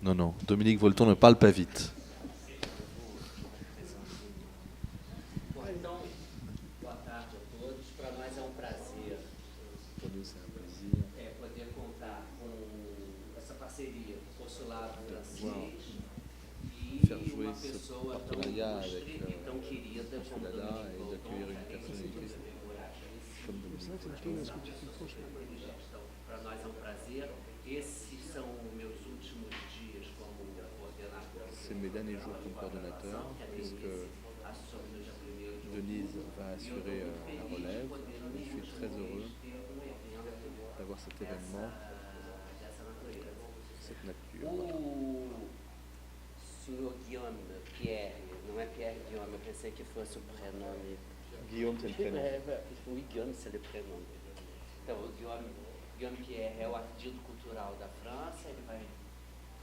Non, non, Dominique Volton ne parle pas vite. Então, boa tarde a todos. Para nós é um prazer poder contar com essa parceria com o consulado francês e uma pessoa tão ilustre e tão querida como Dominique Volton. Então, para nós é um prazer. Esses são meus últimos dias como coordenador. C'est mes derniers jours comme coordonnateur, puisque Denise va assurer la relève. Je suis très heureux d'avoir cet événement, cette nature. Voilà. O senhor Guillaume Pierre, não é Pierre Guillaume, eu pensei que fosse o prenome. Guillaume, c'est le prénom. Oui, Guillaume, c'est le prénom. Então, o Guillaume Pierre é o artigo cultural da França, ele vai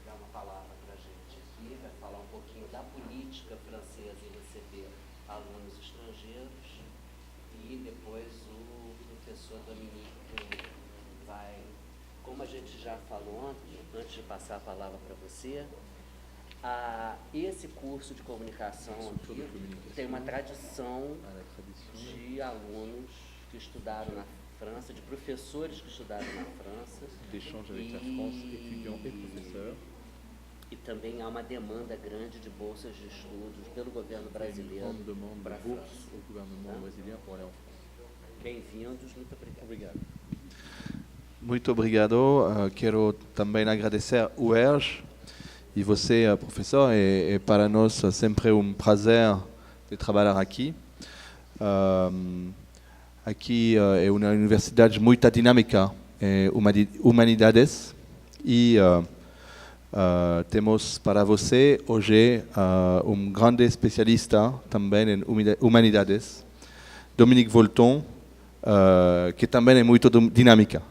dar uma palavra para a gente aqui, vai falar um pouquinho da política francesa em receber alunos estrangeiros e depois o professor Dominique vai, como a gente já falou antes de passar a palavra para você, esse curso de comunicação aqui tem uma tradição de alunos que estudaram na França, de professores que estudaram na França. D'échanges avec la France, étudiants et professeurs. E também há uma demanda grande de bolsas de estudos pelo governo brasileiro para a França. Au gouvernement brésilien pour aller en France. Bem-vindos, muito obrigado. Muito obrigado. Quero também agradecer a UERJ e você, professor. E para nós sempre prazer de trabalhar aqui. Aqui é uma universidade muito dinâmica, humanidades, e temos para você hoje grande especialista também em humanidades, Dominique Volton, que também é muito dinâmica.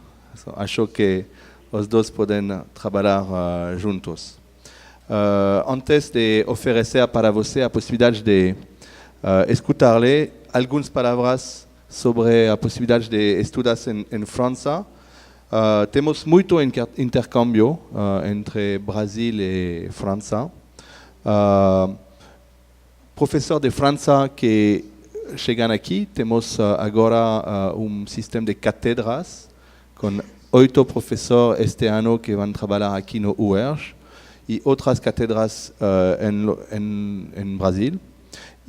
Acho que os dois podem trabalhar juntos. Antes de oferecer para você a possibilidade de escutar-lhe algumas palavras sobre a possibilidade de estudar em França. Temos muito intercâmbio entre Brasil e França. Professor de França que chegam aqui, temos agora sistema de cátedras com 8 professores este ano que vão trabalhar aqui no UERJ e outras cátedras em Brasil.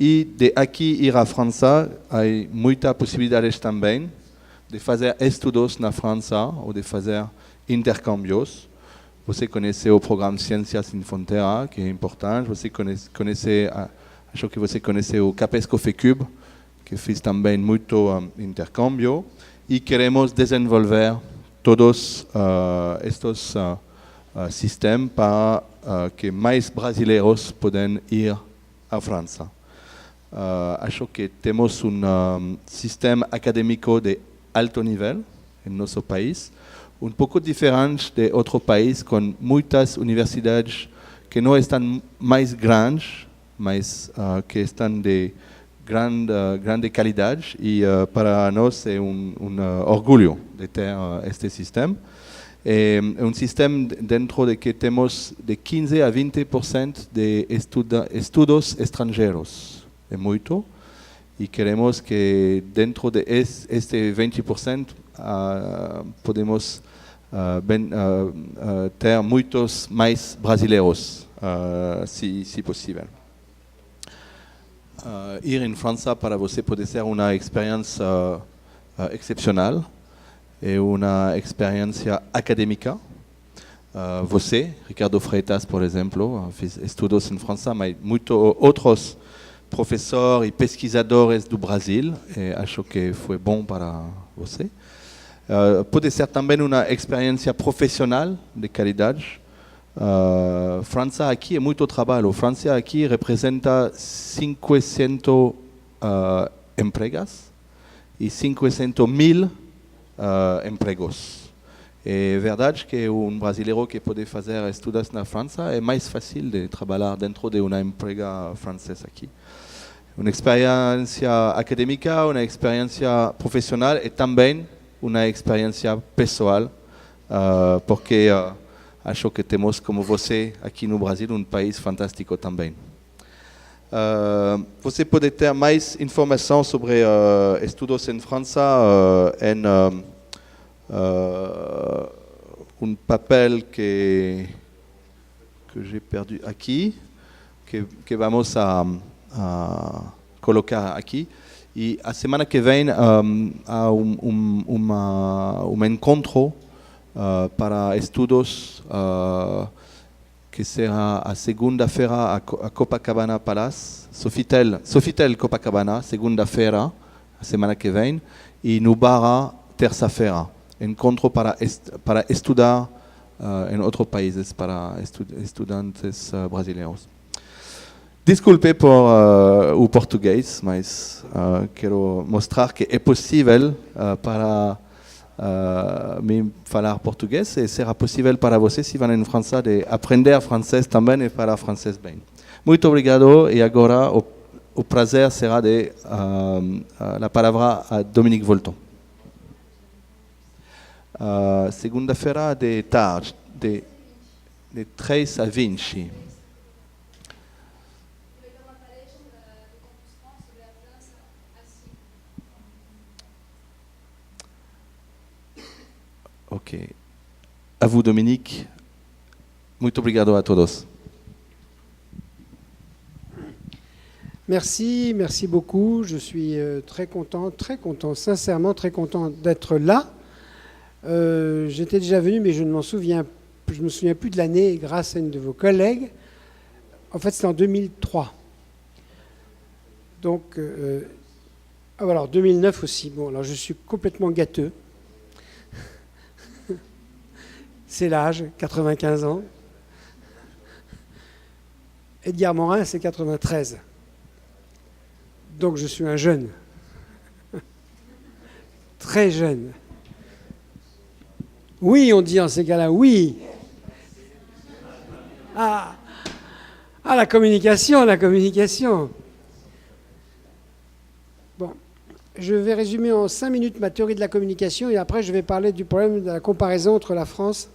E de aqui ir à França, há muitas possibilidades também de fazer estudos na França ou de fazer intercâmbios. Você conhece o programa Ciências Sem Fronteira, que é importante. Você conhece, acho que você conhece o Capesco FECUB, que fez também muito intercâmbio. E queremos desenvolver todos estes sistemas para que mais brasileiros possam ir à França. Acho que temos sistema acadêmico de alto nível em nosso país, pouco diferente de outros países com muitas universidades que não estão mais grandes, mas que estão de grande qualidade e para nós é orgulho de ter este sistema. É sistema dentro de que temos de 15 a 20% de estudos estrangeiros. É muito, e queremos que dentro de este 20% podemos ter muitos mais brasileiros, se possível. Ir em França para você pode ser uma experiência excepcional, é uma experiência acadêmica. Você, Ricardo Freitas, por exemplo, fez estudos em França, mas muitos outros professores e pesquisadores do Brasil, e acho que foi bom para você. Pode ser também uma experiência profissional de qualidade. França aqui é muito trabalho. França aqui representa 500 empregos e 500.000 empregos. É verdade que brasileiro que pode fazer estudos na França é mais fácil de trabalhar dentro de uma empresa francesa aqui. Uma experiência acadêmica, uma experiência profissional e também uma experiência pessoal, porque acho que temos, como você, aqui no Brasil, um país fantástico também. Você pode ter mais informação sobre estudos em França em um papel que j'ai perdu aqui, que vamos a colocar aqui. E a semana que vem há um encontro para estudos que será a segunda-feira a Copacabana Palace, Sofitel Copacabana, segunda-feira, a semana que vem, e no Barra, terça-feira. Encontro para estudar em outros países, para estudantes brasileiros. Desculpe por o português, mas quero mostrar que é possível para me falar português e será possível para vocês, se vão em França, de aprender francês também e falar francês bem. Muito obrigado e agora o prazer será de a palavra a Dominique Volton. Segunda-feira de tarde, de 3 a 20. Ok. À vous, Dominique. Muito obrigado a todos. Merci beaucoup. Je suis très content, sincèrement très content d'être là. J'étais déjà venu, mais je me souviens plus de l'année grâce à une de vos collègues. En fait, c'était en 2003. Donc, alors 2009 aussi. Bon, alors je suis complètement gâteux. C'est l'âge, 95 ans. Edgar Morin, c'est 93. Donc je suis un jeune. Très jeune. Oui, on dit en ces cas-là, oui. Ah, la communication. Bon, je vais résumer en 5 minutes ma théorie de la communication et après je vais parler du problème de la comparaison entre la France.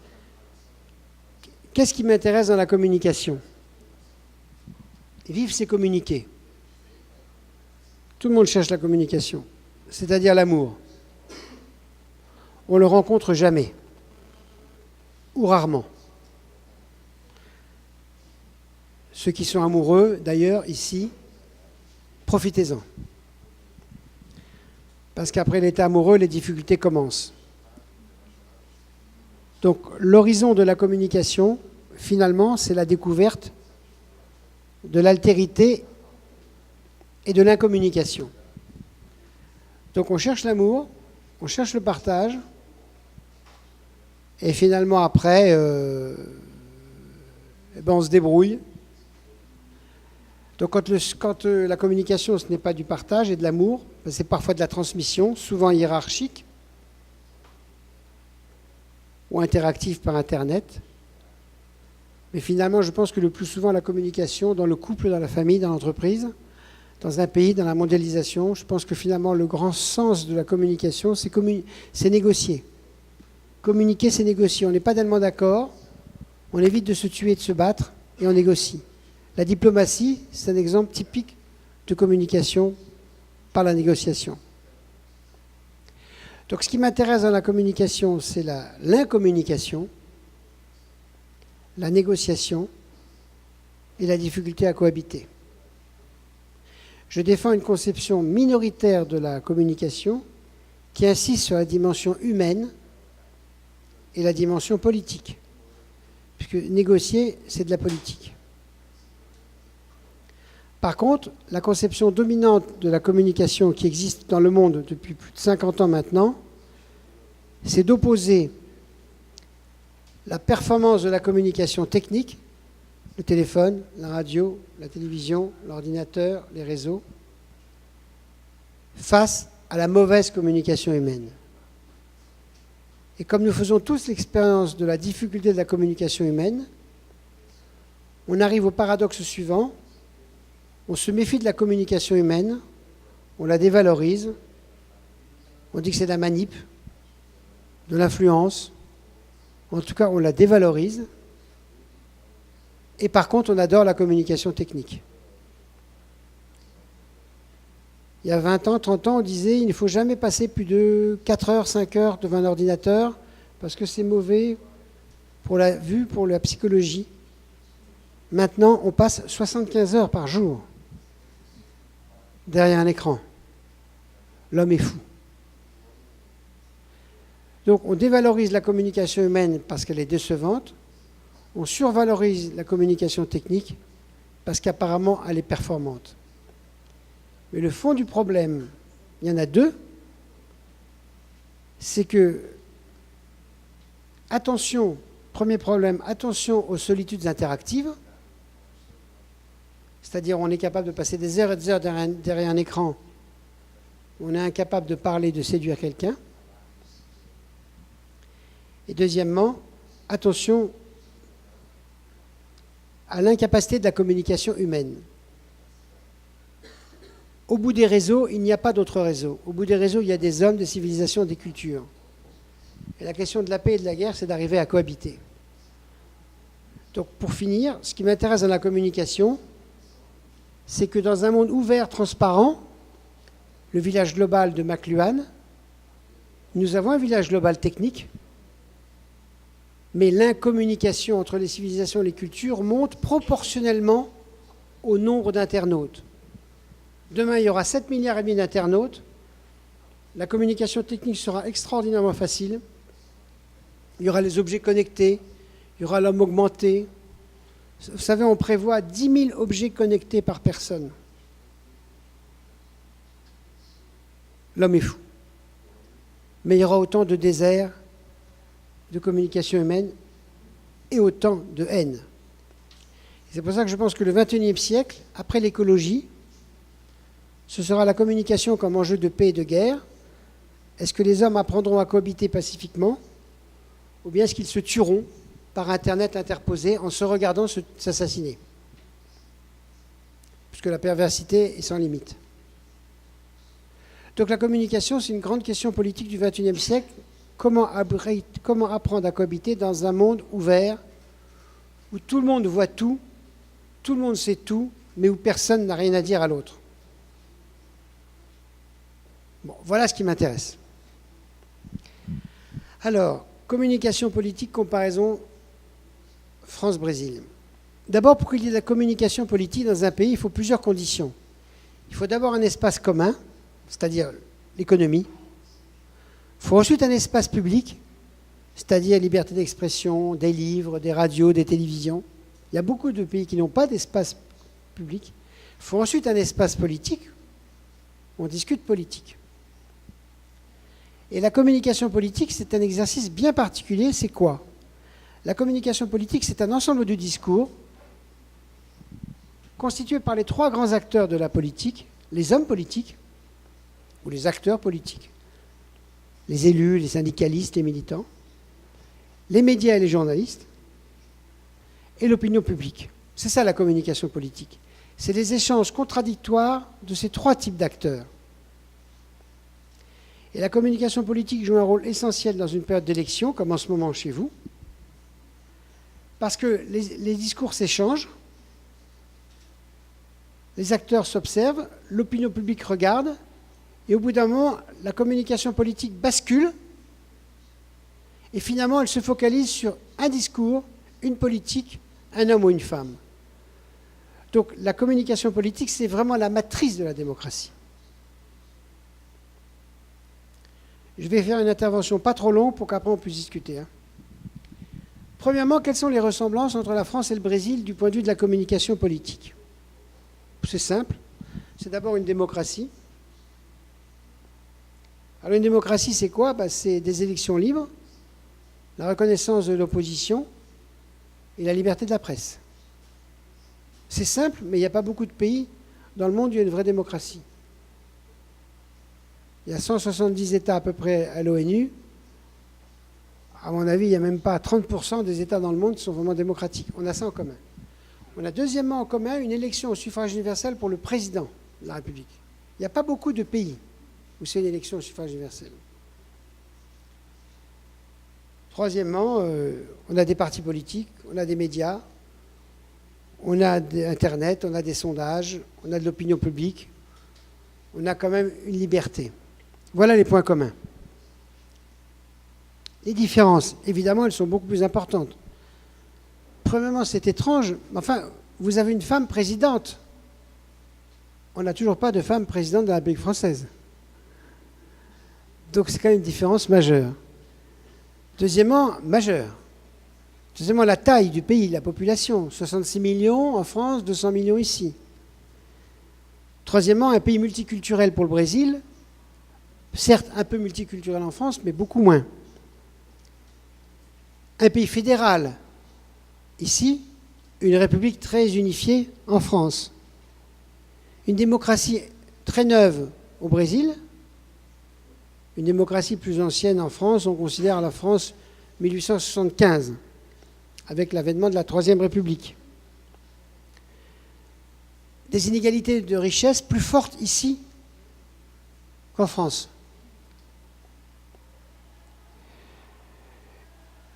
Qu'est-ce qui m'intéresse dans la communication ? Vivre, c'est communiquer. Tout le monde cherche la communication, c'est-à-dire l'amour. On ne le rencontre jamais, ou rarement. Ceux qui sont amoureux, d'ailleurs, ici, profitez-en. Parce qu'après l'état amoureux, les difficultés commencent. Donc l'horizon de la communication, finalement, c'est la découverte de l'altérité et de l'incommunication. Donc on cherche l'amour, on cherche le partage, et finalement après, on se débrouille. Donc quand la communication, ce n'est pas du partage et de l'amour, c'est parfois de la transmission, souvent hiérarchique, ou interactive par Internet. Mais finalement, je pense que le plus souvent, la communication dans le couple, dans la famille, dans l'entreprise, dans un pays, dans la mondialisation, je pense que finalement, le grand sens de la communication, c'est négocier. Communiquer, c'est négocier. On n'est pas tellement d'accord, on évite de se tuer et de se battre, et on négocie. La diplomatie, c'est un exemple typique de communication par la négociation. Donc ce qui m'intéresse dans la communication, c'est l'incommunication, la négociation et la difficulté à cohabiter. Je défends une conception minoritaire de la communication qui insiste sur la dimension humaine et la dimension politique, puisque négocier, c'est de la politique. Par contre, la conception dominante de la communication qui existe dans le monde depuis plus de 50 ans maintenant, c'est d'opposer la performance de la communication technique, le téléphone, la radio, la télévision, l'ordinateur, les réseaux, face à la mauvaise communication humaine. Et comme nous faisons tous l'expérience de la difficulté de la communication humaine, on arrive au paradoxe suivant. On se méfie de la communication humaine, on la dévalorise, on dit que c'est de la manip, de l'influence, en tout cas on la dévalorise, Et par contre, on adore la communication technique. Il y a 20 ans, 30 ans, on disait il ne faut jamais passer plus de 4 heures, 5 heures devant un ordinateur parce que c'est mauvais pour la vue, pour la psychologie. Maintenant, on passe 75 heures par jour derrière un écran. L'homme est fou. Donc, on dévalorise la communication humaine parce qu'elle est décevante. On survalorise la communication technique parce qu'apparemment, elle est performante. Mais le fond du problème, il y en a deux. C'est que, attention, premier problème, attention aux solitudes interactives. C'est-à-dire, on est capable de passer des heures et des heures derrière un écran. On est incapable de parler, de séduire quelqu'un. Et deuxièmement, attention à l'incapacité de la communication humaine. Au bout des réseaux, il n'y a pas d'autres réseaux. Au bout des réseaux, il y a des hommes, des civilisations, des cultures. Et la question de la paix et de la guerre, c'est d'arriver à cohabiter. Donc, pour finir, ce qui m'intéresse dans la communication, c'est que dans un monde ouvert, transparent, le village global de McLuhan, nous avons un village global technique, mais l'incommunication entre les civilisations et les cultures monte proportionnellement au nombre d'internautes. Demain, il y aura 7,5 milliards d'internautes. La communication technique sera extraordinairement facile. Il y aura les objets connectés, il y aura l'homme augmenté. Vous savez, on prévoit 10 000 objets connectés par personne. L'homme est fou. Mais il y aura autant de déserts, de communication humaine et autant de haine. C'est pour ça que je pense que le XXIe siècle, après l'écologie, ce sera la communication comme enjeu de paix et de guerre. Est-ce que les hommes apprendront à cohabiter pacifiquement ou bien est-ce qu'ils se tueront par Internet interposé en se regardant s'assassiner? Puisque la perversité est sans limite. Donc la communication, c'est une grande question politique du XXIe siècle. Comment apprendre à cohabiter dans un monde ouvert où tout le monde voit tout le monde sait tout, mais où personne n'a rien à dire à l'autre? Bon, voilà ce qui m'intéresse. Alors, communication politique, comparaison France-Brésil. D'abord, pour qu'il y ait de la communication politique dans un pays, il faut plusieurs conditions. Il faut d'abord un espace commun, c'est-à-dire l'économie. Il faut ensuite un espace public, c'est-à-dire liberté d'expression, des livres, des radios, des télévisions. Il y a beaucoup de pays qui n'ont pas d'espace public. Il faut ensuite un espace politique. On discute politique. Et la communication politique, c'est un exercice bien particulier. C'est quoi? La communication politique, c'est un ensemble de discours constitué par les trois grands acteurs de la politique, les hommes politiques ou les acteurs politiques, les élus, les syndicalistes, les militants, les médias et les journalistes, et l'opinion publique. C'est ça la communication politique. C'est les échanges contradictoires de ces trois types d'acteurs. Et la communication politique joue un rôle essentiel dans une période d'élection, comme en ce moment chez vous, parce que les discours s'échangent, les acteurs s'observent, l'opinion publique regarde, et au bout d'un moment, la communication politique bascule, et finalement, elle se focalise sur un discours, une politique, un homme ou une femme. Donc la communication politique, c'est vraiment la matrice de la démocratie. Je vais faire une intervention pas trop longue pour qu'après on puisse discuter. Premièrement, quelles sont les ressemblances entre la France et le Brésil du point de vue de la communication politique? C'est simple. C'est d'abord une démocratie. Alors une démocratie, c'est quoi? C'est des élections libres, la reconnaissance de l'opposition et la liberté de la presse. C'est simple, mais il n'y a pas beaucoup de pays dans le monde où il y a une vraie démocratie. Il y a 170 États à peu près à l'ONU. À mon avis, il n'y a même pas 30% des États dans le monde qui sont vraiment démocratiques. On a ça en commun. On a deuxièmement en commun une élection au suffrage universel pour le président de la République. Il n'y a pas beaucoup de pays où c'est une élection au suffrage universel. Troisièmement, on a des partis politiques, on a des médias, on a Internet, on a des sondages, on a de l'opinion publique, on a quand même une liberté. Voilà les points communs. Les différences, évidemment, elles sont beaucoup plus importantes. Premièrement, c'est étrange, mais enfin, vous avez une femme présidente. On n'a toujours pas de femme présidente de la République française. Donc c'est quand même une différence majeure. Deuxièmement, la taille du pays, la population. 66 millions en France, 200 millions ici. Troisièmement, un pays multiculturel pour le Brésil. Certes, un peu multiculturel en France, mais beaucoup moins. Un pays fédéral ici, une république très unifiée en France. Une démocratie très neuve au Brésil. Une démocratie plus ancienne en France, on considère la France 1875, avec l'avènement de la Troisième République. Des inégalités de richesse plus fortes ici qu'en France.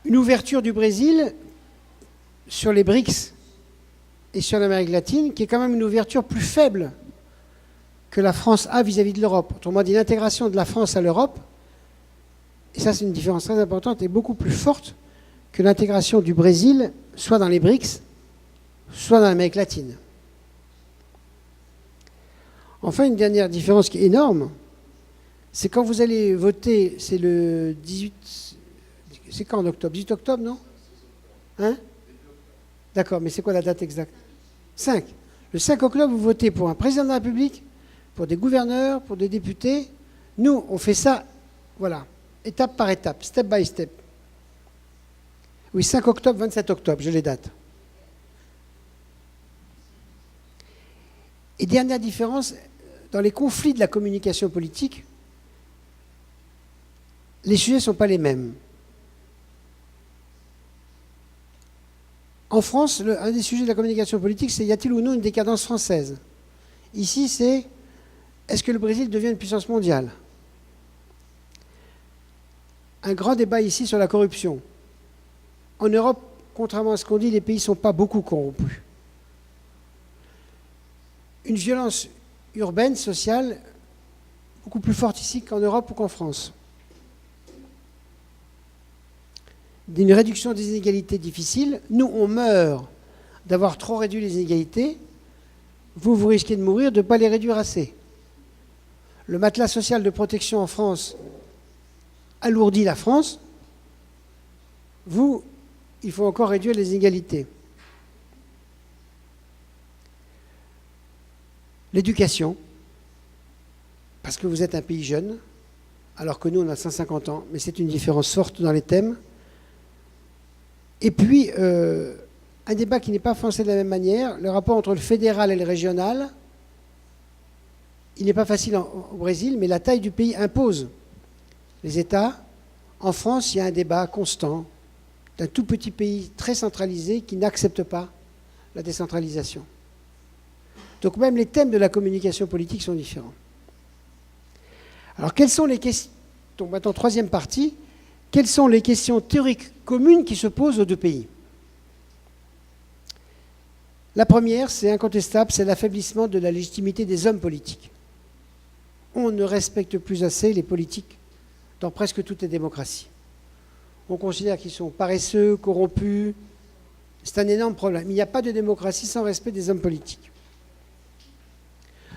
Une ouverture du Brésil sur les BRICS et sur l'Amérique latine, qui est quand même une ouverture plus faible que la France a vis-à-vis de l'Europe. Autrement dit, l'intégration de la France à l'Europe, et ça c'est une différence très importante, est beaucoup plus forte que l'intégration du Brésil, soit dans les BRICS, soit dans l'Amérique latine. Enfin, une dernière différence qui est énorme, c'est quand vous allez voter, c'est le 18... C'est quand en octobre? 18 octobre, non? Hein? D'accord, mais c'est quoi la date exacte? 5. Le 5 octobre, vous votez pour un président de la République, pour des gouverneurs, pour des députés. Nous, on fait ça, voilà, étape par étape, step by step. Oui, 5 octobre, 27 octobre, j'ai les dates. Et dernière différence, dans les conflits de la communication politique, les sujets ne sont pas les mêmes. En France, un des sujets de la communication politique, c'est y a-t-il ou non une décadence française? Ici, c'est est-ce que le Brésil devient une puissance mondiale? Un grand débat ici sur la corruption. En Europe, contrairement à ce qu'on dit, les pays ne sont pas beaucoup corrompus. Une violence urbaine, sociale, beaucoup plus forte ici qu'en Europe ou qu'en France. D'une réduction des inégalités difficile. Nous, on meurt d'avoir trop réduit les inégalités. Vous, vous risquez de mourir de ne pas les réduire assez. Le matelas social de protection en France alourdit la France. Vous, il faut encore réduire les inégalités. L'éducation, parce que vous êtes un pays jeune, alors que nous, on a 150 ans, mais c'est une différence forte dans les thèmes. Et puis, un débat qui n'est pas pensé de la même manière, le rapport entre le fédéral et le régional, il n'est pas facile au Brésil, mais la taille du pays impose les États. En France, il y a un débat constant d'un tout petit pays très centralisé qui n'accepte pas la décentralisation. Donc même les thèmes de la communication politique sont différents. Alors quelles sont les questions, donc maintenant troisième partie, quelles sont les questions théoriques communes qui se posent aux deux pays? La première, c'est incontestable, c'est l'affaiblissement de la légitimité des hommes politiques. On ne respecte plus assez les politiques dans presque toutes les démocraties. On considère qu'ils sont paresseux, corrompus. C'est un énorme problème. Il n'y a pas de démocratie sans respect des hommes politiques.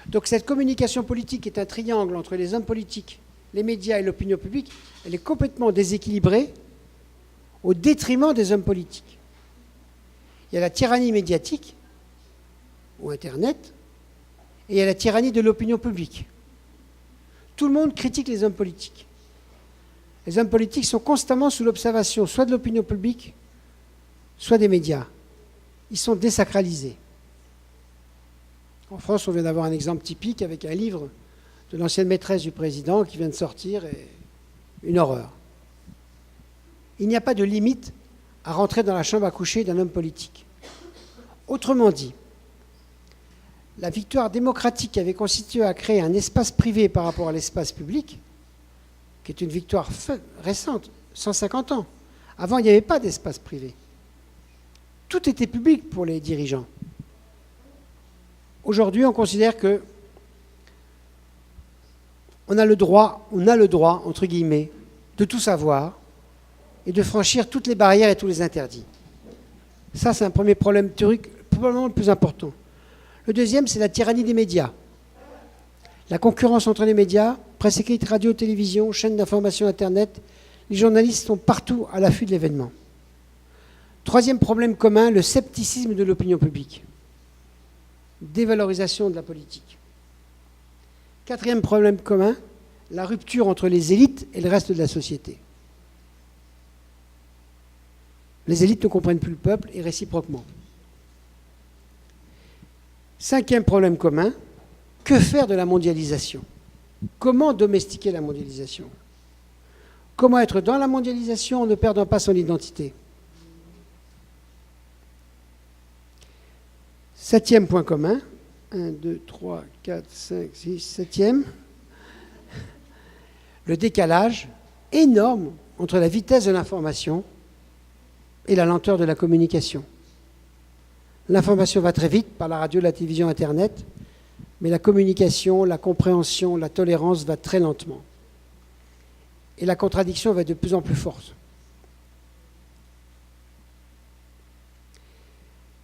Donc cette communication politique est un triangle entre les hommes politiques, les médias et l'opinion publique. Elle est complètement déséquilibrée au détriment des hommes politiques. Il y a la tyrannie médiatique, ou Internet, et il y a la tyrannie de l'opinion publique. Tout le monde critique les hommes politiques. Les hommes politiques sont constamment sous l'observation, soit de l'opinion publique, soit des médias. Ils sont désacralisés. En France, on vient d'avoir un exemple typique avec un livre de l'ancienne maîtresse du président qui vient de sortir, et une horreur. Il n'y a pas de limite à rentrer dans la chambre à coucher d'un homme politique. Autrement dit, la victoire démocratique avait consisté à créer un espace privé par rapport à l'espace public, qui est une victoire récente, 150 ans. Avant, il n'y avait pas d'espace privé. Tout était public pour les dirigeants. Aujourd'hui, on considère que on a le droit, entre guillemets, de tout savoir et de franchir toutes les barrières et tous les interdits. Ça, c'est un premier problème théorique, probablement le plus important. Le deuxième, c'est la tyrannie des médias. La concurrence entre les médias, presse écrite, radio, télévision, chaînes d'information, Internet, les journalistes sont partout à l'affût de l'événement. Troisième problème commun, le scepticisme de l'opinion publique. Dévalorisation de la politique. Quatrième problème commun, la rupture entre les élites et le reste de la société. Les élites ne comprennent plus le peuple et réciproquement. Cinquième problème commun, que faire de la mondialisation? Comment domestiquer la mondialisation? Comment être dans la mondialisation en ne perdant pas son identité? Septième point commun, 1, 2, 3, 4, 5, 6, septième, le décalage énorme entre la vitesse de l'information et la lenteur de la communication. L'information va très vite par la radio, la télévision, Internet, mais la communication, la compréhension, la tolérance va très lentement. Et la contradiction va être de plus en plus forte.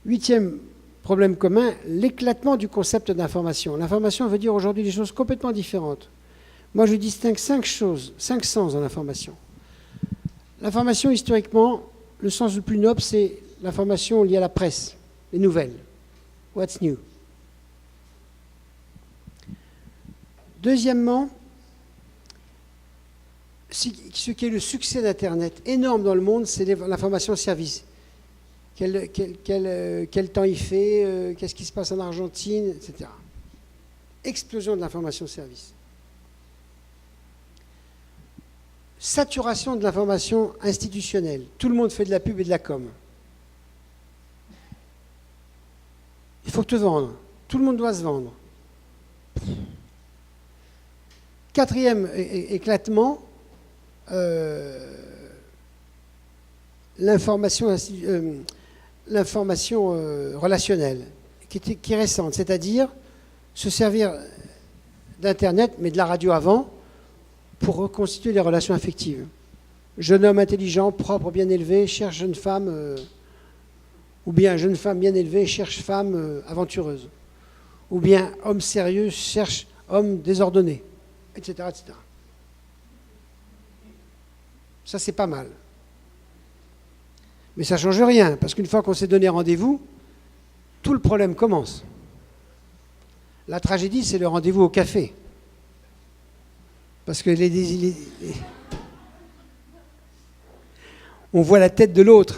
Huitième problème commun, l'éclatement du concept d'information. L'information veut dire aujourd'hui des choses complètement différentes. Moi, je distingue 5 choses, 5 sens dans l'information. L'information, historiquement, le sens le plus noble, c'est l'information liée à la presse, les nouvelles. What's new? Deuxièmement, ce qui est le succès d'Internet, énorme dans le monde, c'est l'information-service. Quel temps il fait, qu'est-ce qui se passe en Argentine, etc. Explosion de l'information-service. Saturation de l'information institutionnelle. Tout le monde fait de la pub et de la com. Il faut te vendre. Tout le monde doit se vendre. Quatrième éclatement, l'information relationnelle, qui est récente, c'est-à-dire se servir d'Internet, mais de la radio avant, pour reconstituer les relations affectives. Jeune homme intelligent, propre, bien élevé, cherche jeune femme, ou bien jeune femme bien élevée cherche femme aventureuse, ou bien homme sérieux cherche homme désordonné, etc., etc. Ça, c'est pas mal. Mais ça ne change rien, parce qu'une fois qu'on s'est donné rendez-vous, tout le problème commence. La tragédie, c'est le rendez-vous au café. Parce que on voit la tête de l'autre.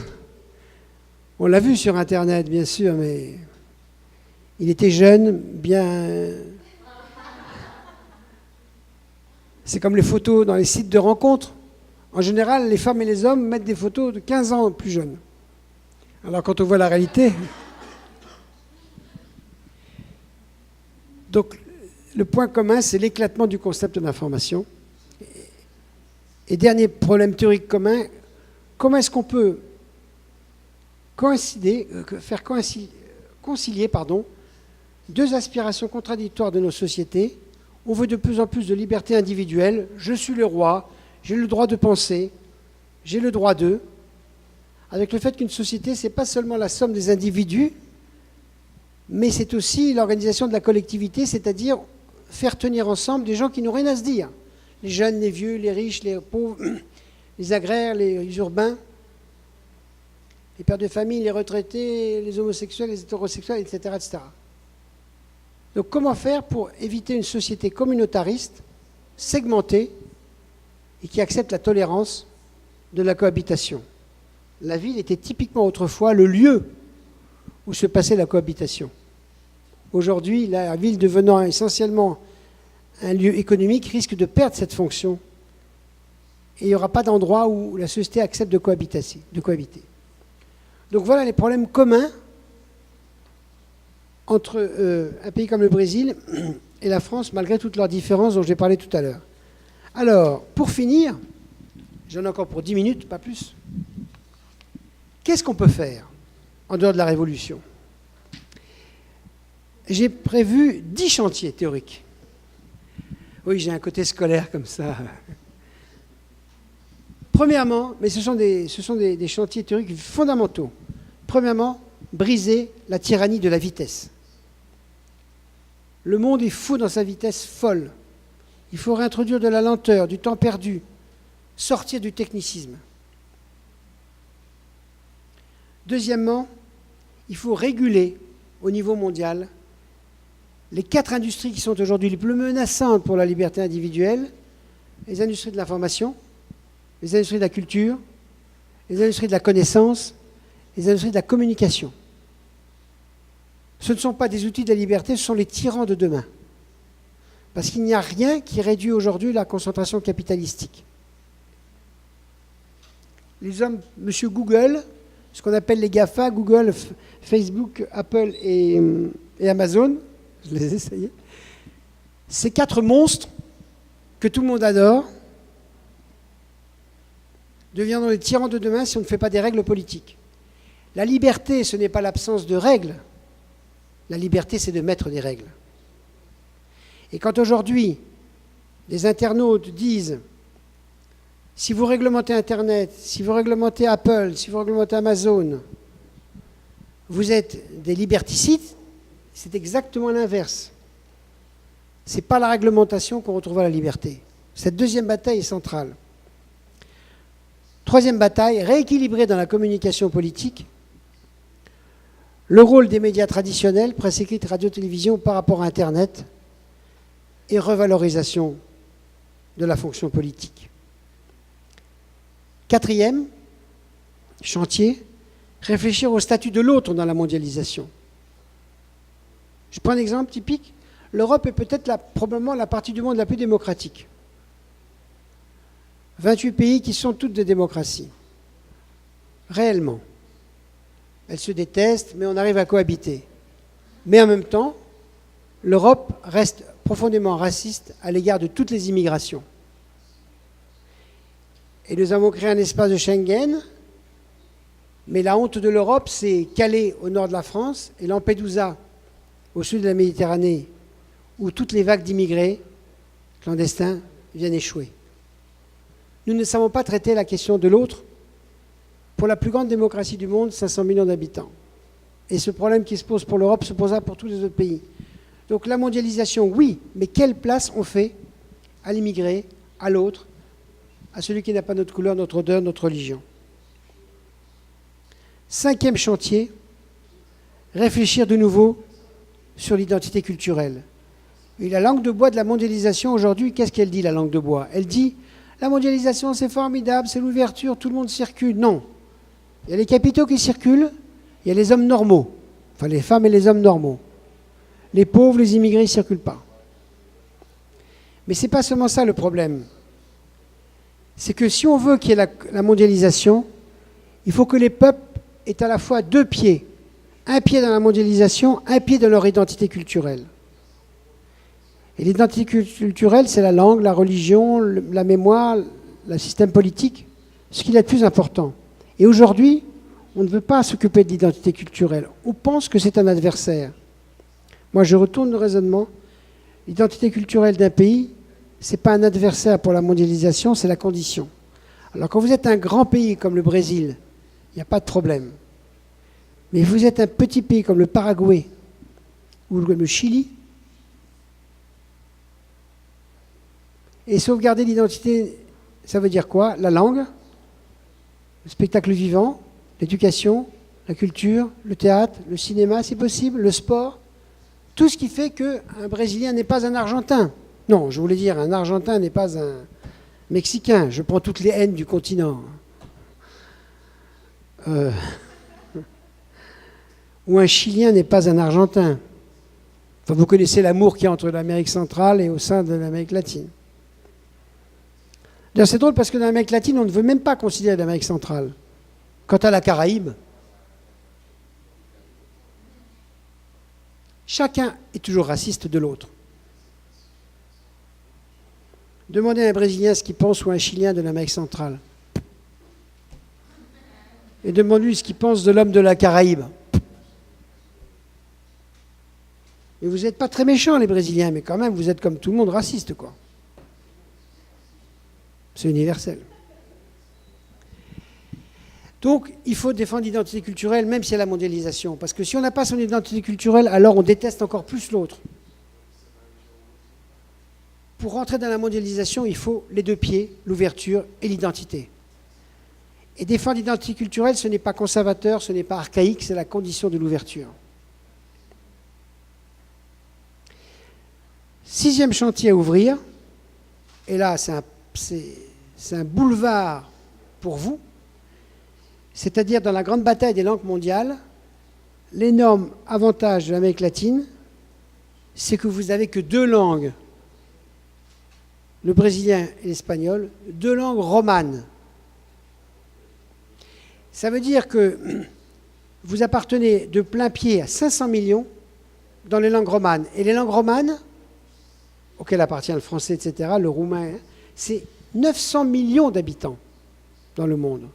On l'a vu sur Internet, bien sûr, mais il était jeune, bien... C'est comme les photos dans les sites de rencontres. En général, les femmes et les hommes mettent des photos de 15 ans plus jeunes. Alors quand on voit la réalité... Donc, le point commun, c'est l'éclatement du concept d'information. Et dernier problème théorique commun, comment est-ce qu'on peut concilier deux aspirations contradictoires de nos sociétés? On veut de plus en plus de liberté individuelle. Je suis le roi, j'ai le droit de penser, j'ai le droit d'eux. Avec le fait qu'une société, ce n'est pas seulement la somme des individus, mais c'est aussi l'organisation de la collectivité, c'est-à-dire faire tenir ensemble des gens qui n'ont rien à se dire. Les jeunes, les vieux, les riches, les pauvres, les agraires, les urbains, les pères de famille, les retraités, les homosexuels, les hétérosexuels, etc., etc. Donc comment faire pour éviter une société communautariste, segmentée, et qui accepte la tolérance de la cohabitation? La ville était typiquement autrefois le lieu où se passait la cohabitation. Aujourd'hui, la ville devenant essentiellement un lieu économique risque de perdre cette fonction et il n'y aura pas d'endroit où la société accepte de cohabiter. Donc voilà les problèmes communs entre un pays comme le Brésil et la France, malgré toutes leurs différences dont j'ai parlé tout à l'heure. Alors, pour finir, j'en ai encore pour 10 minutes, pas plus. Qu'est-ce qu'on peut faire en dehors de la Révolution? j'ai prévu 10 chantiers théoriques. Oui, j'ai un côté scolaire comme ça. Premièrement, mais ce sont des chantiers théoriques fondamentaux. Premièrement, briser la tyrannie de la vitesse. Le monde est fou dans sa vitesse folle. Il faut réintroduire de la lenteur, du temps perdu, sortir du technicisme. Deuxièmement, il faut réguler au niveau mondial les 4 industries qui sont aujourd'hui les plus menaçantes pour la liberté individuelle, les industries de l'information, les industries de la culture, les industries de la connaissance, les industries de la communication. Ce ne sont pas des outils de la liberté, ce sont les tyrans de demain. Parce qu'il n'y a rien qui réduit aujourd'hui la concentration capitalistique. Les hommes, monsieur Google, ce qu'on appelle les GAFA, Google, Facebook, Apple et Amazon, je les ai essayés, ces 4 monstres que tout le monde adore deviendront les tyrans de demain si on ne fait pas des règles politiques. La liberté, ce n'est pas l'absence de règles. La liberté, c'est de mettre des règles. Et quand aujourd'hui, des internautes disent « si vous réglementez Internet, si vous réglementez Apple, si vous réglementez Amazon, vous êtes des liberticides », c'est exactement l'inverse. Ce n'est pas la réglementation qu'on retrouvera la liberté. Cette deuxième bataille est centrale. Troisième bataille, rééquilibrer dans la communication politique le rôle des médias traditionnels, presse écrite, radio, télévision, par rapport à Internet, et revalorisation de la fonction politique. Quatrième chantier, réfléchir au statut de l'autre dans la mondialisation. Je prends un exemple typique. L'Europe est peut-être probablement la partie du monde la plus démocratique. 28 pays qui sont toutes des démocraties. Réellement. Elles se détestent, mais on arrive à cohabiter. Mais en même temps, l'Europe reste profondément raciste à l'égard de toutes les immigrations. Et nous avons créé un espace de Schengen, mais la honte de l'Europe, c'est Calais au nord de la France et Lampedusa au sud de la Méditerranée, où toutes les vagues d'immigrés clandestins viennent échouer. Nous ne savons pas traiter la question de l'autre pour la plus grande démocratie du monde, 500 millions d'habitants. Et ce problème qui se pose pour l'Europe se posera pour tous les autres pays. Donc la mondialisation, oui, mais quelle place on fait à l'immigré, à l'autre, à celui qui n'a pas notre couleur, notre odeur, notre religion. Cinquième chantier, réfléchir de nouveau sur l'identité culturelle. Et la langue de bois de la mondialisation aujourd'hui, qu'est-ce qu'elle dit, la langue de bois? Elle dit, la mondialisation c'est formidable, c'est l'ouverture, tout le monde circule. Non. Il y a les capitaux qui circulent, il y a les hommes normaux, enfin les femmes et les hommes normaux. Les pauvres, les immigrés, ils ne circulent pas. Mais ce n'est pas seulement ça le problème. C'est que si on veut qu'il y ait la mondialisation, il faut que les peuples aient à la fois 2 pieds. Un pied dans la mondialisation, un pied dans leur identité culturelle. Et l'identité culturelle, c'est la langue, la religion, la mémoire, le système politique, ce qu'il y a de plus important. Et aujourd'hui, on ne veut pas s'occuper de l'identité culturelle. On pense que c'est un adversaire. Moi, je retourne le raisonnement. L'identité culturelle d'un pays, ce n'est pas un adversaire pour la mondialisation, c'est la condition. Alors quand vous êtes un grand pays comme le Brésil, il n'y a pas de problème. Mais vous êtes un petit pays comme le Paraguay ou le Chili, et sauvegarder l'identité, ça veut dire quoi? La langue, le spectacle vivant, l'éducation, la culture, le théâtre, le cinéma, c'est possible, le sport. Tout ce qui fait qu'un Brésilien n'est pas un Argentin. Non, je voulais dire, un Argentin n'est pas un Mexicain. Je prends toutes les haines du continent. Ou un Chilien n'est pas un Argentin. Enfin, vous connaissez l'amour qu'il y a entre l'Amérique centrale et au sein de l'Amérique latine. D'ailleurs, c'est drôle parce que dans l'Amérique latine, on ne veut même pas considérer l'Amérique centrale. Quant à la Caraïbe, chacun est toujours raciste de l'autre. Demandez à un Brésilien ce qu'il pense ou à un Chilien de l'Amérique centrale. Et demandez-lui ce qu'il pense de l'homme de la Caraïbe. Mais vous n'êtes pas très méchants, les Brésiliens, mais quand même, vous êtes comme tout le monde raciste, quoi. C'est universel. Donc, il faut défendre l'identité culturelle, même s'il y a la mondialisation. Parce que si on n'a pas son identité culturelle, alors on déteste encore plus l'autre. Pour rentrer dans la mondialisation, il faut les deux pieds, l'ouverture et l'identité. Et défendre l'identité culturelle, ce n'est pas conservateur, ce n'est pas archaïque, c'est la condition de l'ouverture. 6e chantier à ouvrir, et là c'est un boulevard pour vous, c'est-à-dire dans la grande bataille des langues mondiales, l'énorme avantage de l'Amérique latine, c'est que vous n'avez que 2 langues, le brésilien et l'espagnol, 2 langues romanes. Ça veut dire que vous appartenez de plein pied à 500 millions dans les langues romanes. Et les langues romanes, auxquelles appartient le français, etc., le roumain, c'est 900 millions d'habitants dans le monde.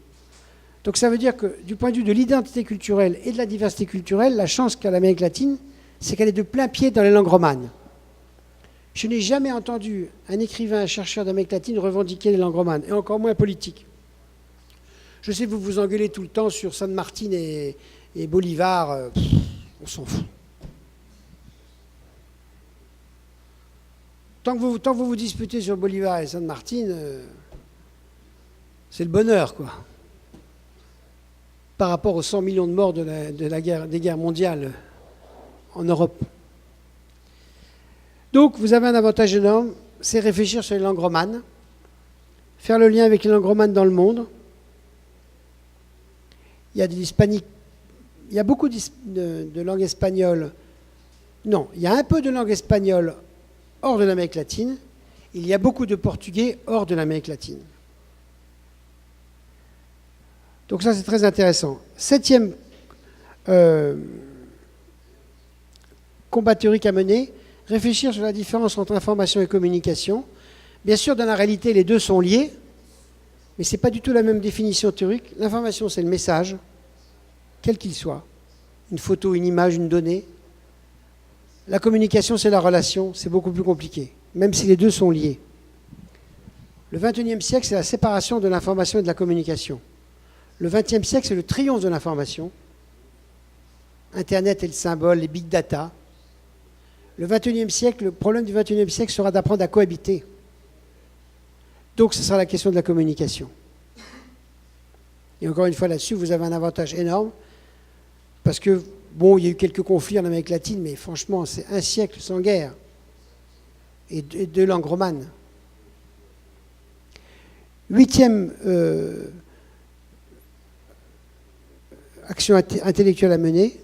Donc ça veut dire que du point de vue de l'identité culturelle et de la diversité culturelle, la chance qu'a l'Amérique latine, c'est qu'elle est de plein pied dans les langues romanes. Je n'ai jamais entendu un écrivain, un chercheur d'Amérique latine revendiquer les langues romanes, et encore moins politique. Je sais que vous vous engueulez tout le temps sur San Martín et Bolivar, on s'en fout. Tant que vous vous disputez sur Bolivar et San Martín, c'est le bonheur, quoi. Par rapport aux 100 millions de morts des guerres mondiales en Europe. Donc, vous avez un avantage énorme, c'est réfléchir sur les langues romanes, faire le lien avec les langues romanes dans le monde. Il y a des hispaniques, il y a beaucoup de langues espagnoles. Non, il y a un peu de langue espagnole hors de l'Amérique latine. Il y a beaucoup de portugais hors de l'Amérique latine. Donc ça, c'est très intéressant. 7e combat théorique à mener, réfléchir sur la différence entre information et communication. Bien sûr, dans la réalité, les deux sont liés, mais ce n'est pas du tout la même définition théorique. L'information, c'est le message, quel qu'il soit. Une photo, une image, une donnée. La communication, c'est la relation, c'est beaucoup plus compliqué, même si les deux sont liés. Le XXIe siècle, c'est la séparation de l'information et de la communication. Le XXe siècle, c'est le triomphe de l'information. Internet est le symbole, les big data. Le XXIe siècle, le problème du XXIe siècle sera d'apprendre à cohabiter. Donc, ce sera la question de la communication. Et encore une fois, là-dessus, vous avez un avantage énorme, parce que, bon, il y a eu quelques conflits en Amérique latine, mais franchement, c'est un siècle sans guerre, et 2 langues romanes. 8e action intellectuelle à mener,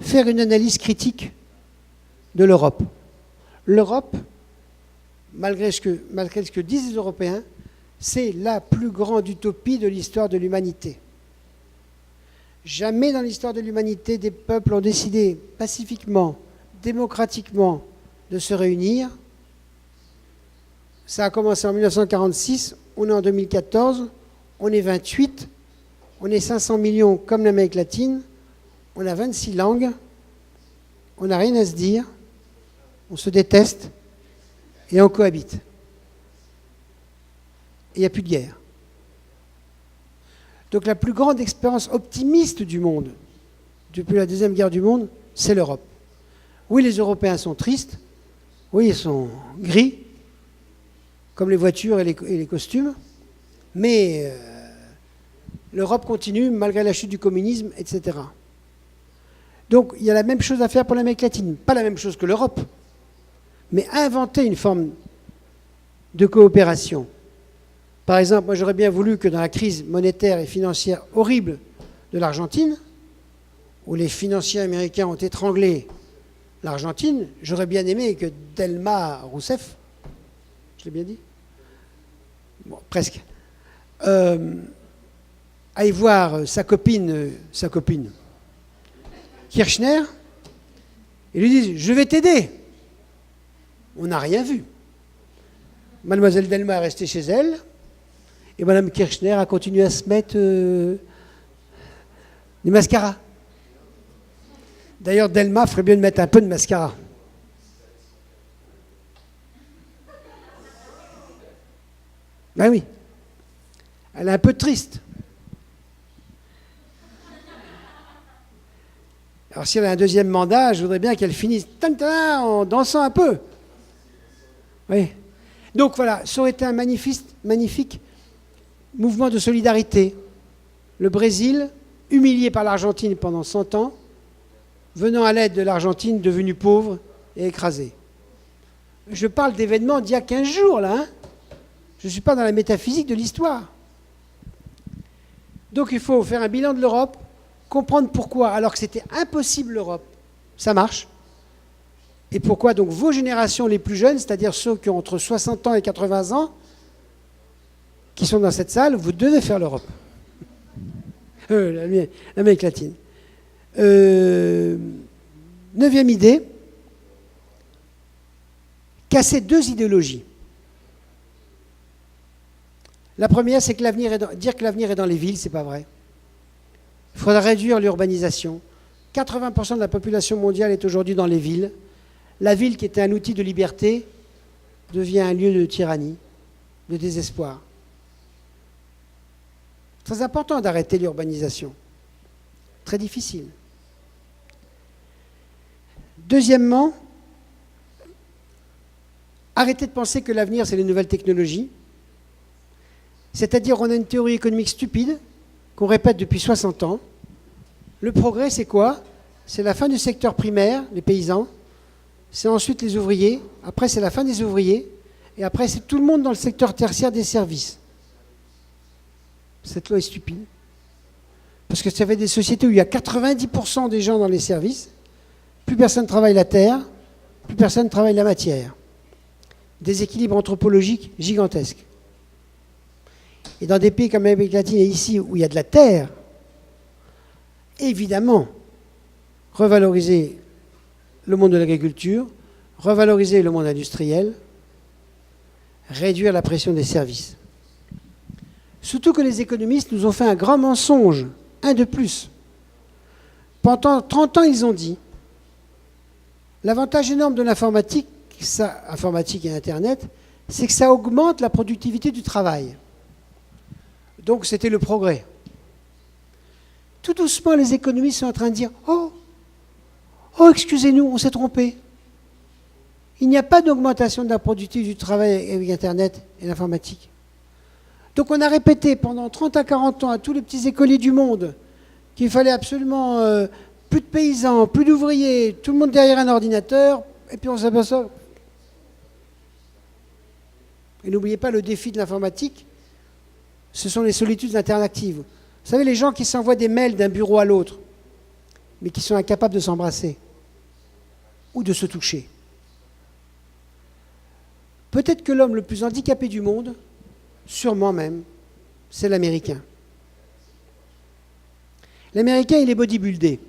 faire une analyse critique de l'Europe. L'Europe, malgré ce que disent les Européens, c'est la plus grande utopie de l'histoire de l'humanité. Jamais dans l'histoire de l'humanité, des peuples ont décidé pacifiquement, démocratiquement de se réunir. Ça a commencé en 1946, on est en 2014, on est 28, on est 500 millions comme l'Amérique latine, on a 26 langues, on n'a rien à se dire, on se déteste et on cohabite. Et il n'y a plus de guerre. Donc la plus grande expérience optimiste du monde, depuis la Deuxième Guerre du monde, c'est l'Europe. Oui, les Européens sont tristes, oui, ils sont gris, comme les voitures et les costumes, mais l'Europe continue malgré la chute du communisme, etc. Donc il y a la même chose à faire pour l'Amérique latine. Pas la même chose que l'Europe, mais inventer une forme de coopération. Par exemple, moi j'aurais bien voulu que dans la crise monétaire et financière horrible de l'Argentine, où les financiers américains ont étranglé l'Argentine, j'aurais bien aimé que Dilma Rousseff, je l'ai bien dit? Bon, presque. Aille voir sa copine, Kirchner, et lui dise « Je vais t'aider ». On n'a rien vu. Mademoiselle Dilma est restée chez elle, et Madame Kirchner a continué à se mettre des mascaras. D'ailleurs, Dilma ferait bien de mettre un peu de mascara. Ben oui. Elle est un peu triste. Alors si elle a un deuxième mandat, je voudrais bien qu'elle finisse en dansant un peu. Oui. Donc voilà, ça aurait été un magnifique mouvement de solidarité. Le Brésil, humilié par l'Argentine pendant 100 ans, venant à l'aide de l'Argentine devenue pauvre et écrasée. Je parle d'événements d'il y a 15 jours, là. Hein. Je ne suis pas dans la métaphysique de l'histoire. Donc il faut faire un bilan de l'Europe, comprendre pourquoi, alors que c'était impossible l'Europe, ça marche. Et pourquoi donc vos générations les plus jeunes, c'est-à-dire ceux qui ont entre 60 ans et 80 ans, qui sont dans cette salle, vous devez faire l'Europe. L'Amérique latine. 9e idée, casser 2 idéologies. La première, c'est que dire que l'avenir est dans les villes, c'est pas vrai. Il faudra réduire l'urbanisation. 80% de la population mondiale est aujourd'hui dans les villes. La ville, qui était un outil de liberté, devient un lieu de tyrannie, de désespoir. Très important d'arrêter l'urbanisation. Très difficile. Deuxièmement, arrêtez de penser que l'avenir, c'est les nouvelles technologies. C'est-à-dire, on a une théorie économique stupide qu'on répète depuis 60 ans. Le progrès, c'est quoi? C'est la fin du secteur primaire, les paysans. C'est ensuite les ouvriers. Après, c'est la fin des ouvriers. Et après, c'est tout le monde dans le secteur tertiaire des services. Cette loi est stupide. Parce que ça fait des sociétés où il y a 90% des gens dans les services. Plus personne travaille la terre, plus personne travaille la matière. Déséquilibre anthropologique gigantesque. Et dans des pays comme l'Amérique latine et ici, où il y a de la terre, évidemment, revaloriser le monde de l'agriculture, revaloriser le monde industriel, réduire la pression des services. Surtout que les économistes nous ont fait un grand mensonge, un de plus. Pendant 30 ans, ils ont dit l'avantage énorme de l'informatique, informatique et Internet, c'est que ça augmente la productivité du travail. Donc c'était le progrès. Tout doucement, les économistes sont en train de dire « Oh, excusez-nous, on s'est trompé. Il n'y a pas d'augmentation de la productivité du travail avec Internet et l'informatique. » Donc on a répété pendant 30 à 40 ans à tous les petits écoliers du monde qu'il fallait absolument plus de paysans, plus d'ouvriers, tout le monde derrière un ordinateur, et puis on s'aperçoit. Et n'oubliez pas le défi de l'informatique, ce sont les solitudes interactives. Vous savez, les gens qui s'envoient des mails d'un bureau à l'autre, mais qui sont incapables de s'embrasser ou de se toucher. Peut-être que l'homme le plus handicapé du monde, sûrement même, c'est l'Américain. L'Américain, il est bodybuildé.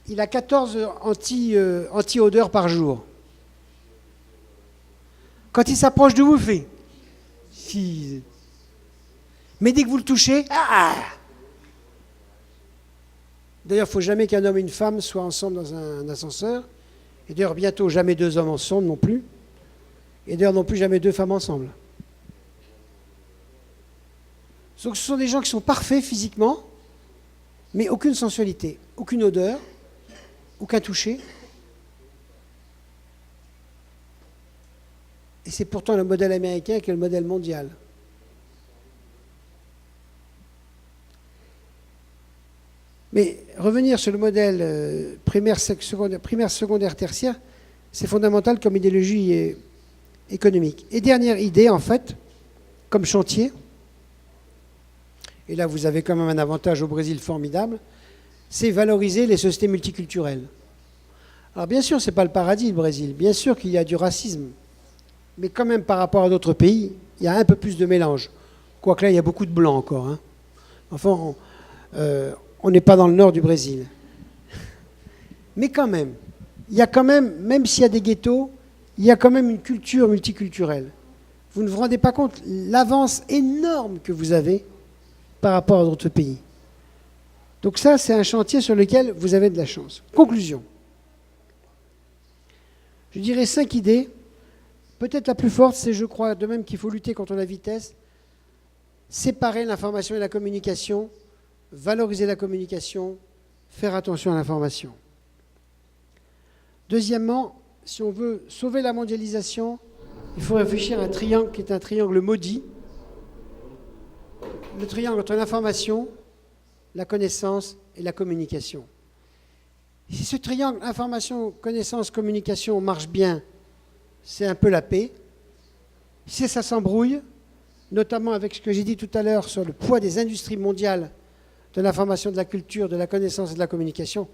Il a 14 anti-odeurs par jour. Quand il s'approche de vous, il fait... Mais dès que vous le touchez... D'ailleurs, il ne faut jamais qu'un homme et une femme soient ensemble dans un ascenseur. Et d'ailleurs, bientôt, jamais 2 hommes ensemble non plus. Et d'ailleurs, non plus jamais 2 femmes ensemble. Donc, ce sont des gens qui sont parfaits physiquement, mais aucune sensualité, aucune odeur, aucun toucher. Et c'est pourtant le modèle américain qui est le modèle mondial. Mais revenir sur le modèle primaire, secondaire, tertiaire, c'est fondamental comme idéologie économique. Et dernière idée, en fait, comme chantier, et là vous avez quand même un avantage au Brésil formidable, c'est valoriser les sociétés multiculturelles. Alors bien sûr, ce n'est pas le paradis, le Brésil. Bien sûr qu'il y a du racisme. Mais quand même, par rapport à d'autres pays, il y a un peu plus de mélange. Quoique là, il y a beaucoup de blancs encore. Hein. Enfin, on n'est pas dans le nord du Brésil. Mais quand même, il y a quand même s'il y a des ghettos, il y a quand même une culture multiculturelle. Vous ne vous rendez pas compte l'avance énorme que vous avez par rapport à d'autres pays. Donc ça, c'est un chantier sur lequel vous avez de la chance. Conclusion. Je dirais 5 idées peut-être la plus forte, c'est, je crois, de même qu'il faut lutter contre la vitesse, séparer l'information et la communication, valoriser la communication, faire attention à l'information. Deuxièmement, si on veut sauver la mondialisation, il faut réfléchir à un triangle qui est un triangle maudit. Le triangle entre l'information, la connaissance et la communication. Si ce triangle information, connaissance, communication marche bien, c'est un peu la paix. Si ça s'embrouille, notamment avec ce que j'ai dit tout à l'heure sur le poids des industries mondiales de l'information, de la culture, de la connaissance et de la communication,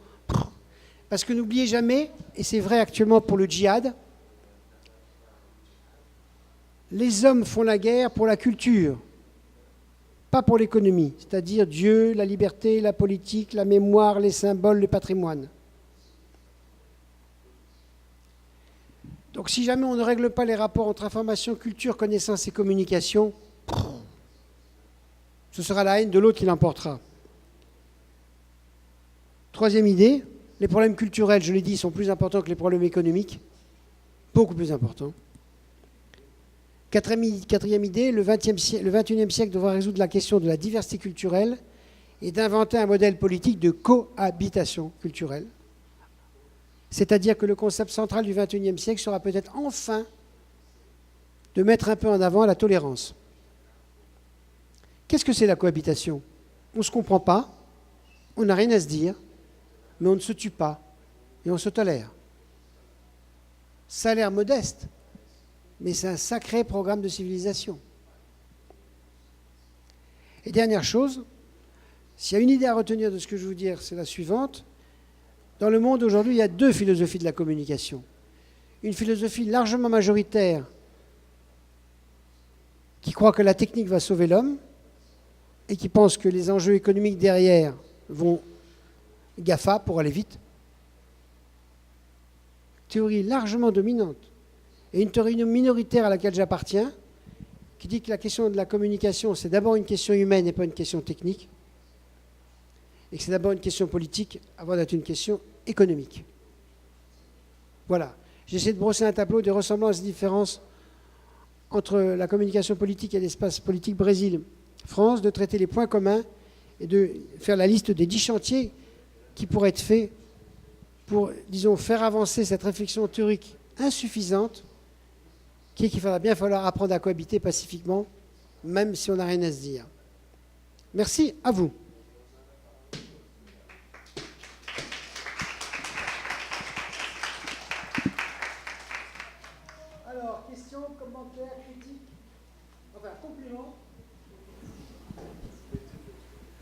parce que n'oubliez jamais, et c'est vrai actuellement pour le djihad, les hommes font la guerre pour la culture, pas pour l'économie, c'est-à-dire Dieu, la liberté, la politique, la mémoire, les symboles, le patrimoine. Donc si jamais on ne règle pas les rapports entre information, culture, connaissance et communication, ce sera la haine de l'autre qui l'emportera. Troisième idée, les problèmes culturels, je l'ai dit, sont plus importants que les problèmes économiques, beaucoup plus importants. Quatrième idée, le XXIe siècle devra résoudre la question de la diversité culturelle et d'inventer un modèle politique de cohabitation culturelle. C'est-à-dire que le concept central du XXIe siècle sera peut-être enfin de mettre un peu en avant la tolérance. Qu'est-ce que c'est la cohabitation? On ne se comprend pas, on n'a rien à se dire, mais on ne se tue pas et on se tolère. Ça a l'air modeste, mais c'est un sacré programme de civilisation. Et dernière chose, s'il y a une idée à retenir de ce que je vais vous dire, c'est la suivante. Dans le monde aujourd'hui, il y a deux philosophies de la communication. Une philosophie largement majoritaire qui croit que la technique va sauver l'homme et qui pense que les enjeux économiques derrière vont GAFA pour aller vite. Théorie largement dominante. Et une théorie minoritaire à laquelle j'appartiens, qui dit que la question de la communication, c'est d'abord une question humaine et pas une question technique, et que c'est d'abord une question politique avant d'être une question économique. Voilà. J'essaie de brosser un tableau des ressemblances et différences entre la communication politique et l'espace politique Brésil-France, de traiter les points communs et de faire la liste des 10 chantiers qui pourraient être faits pour, disons, faire avancer cette réflexion théorique insuffisante qui est qu'il va bien falloir apprendre à cohabiter pacifiquement, même si on n'a rien à se dire. Merci à vous. Alors, questions, commentaires, critiques, enfin, compléments.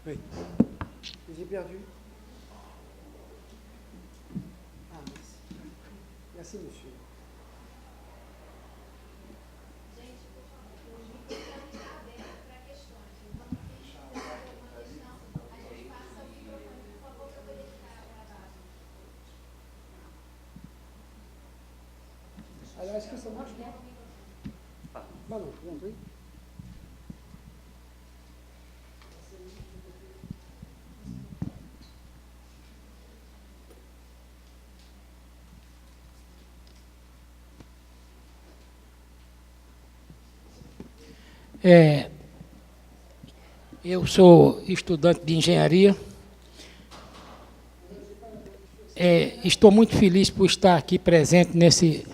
Oui. J'ai perdu. Ah, merci. Merci, monsieur. Alors, est-ce que ça marche bien? Bah non, je vous en prie. Eu sou estudante de engenharia. Estou muito feliz por estar aqui presente nesse...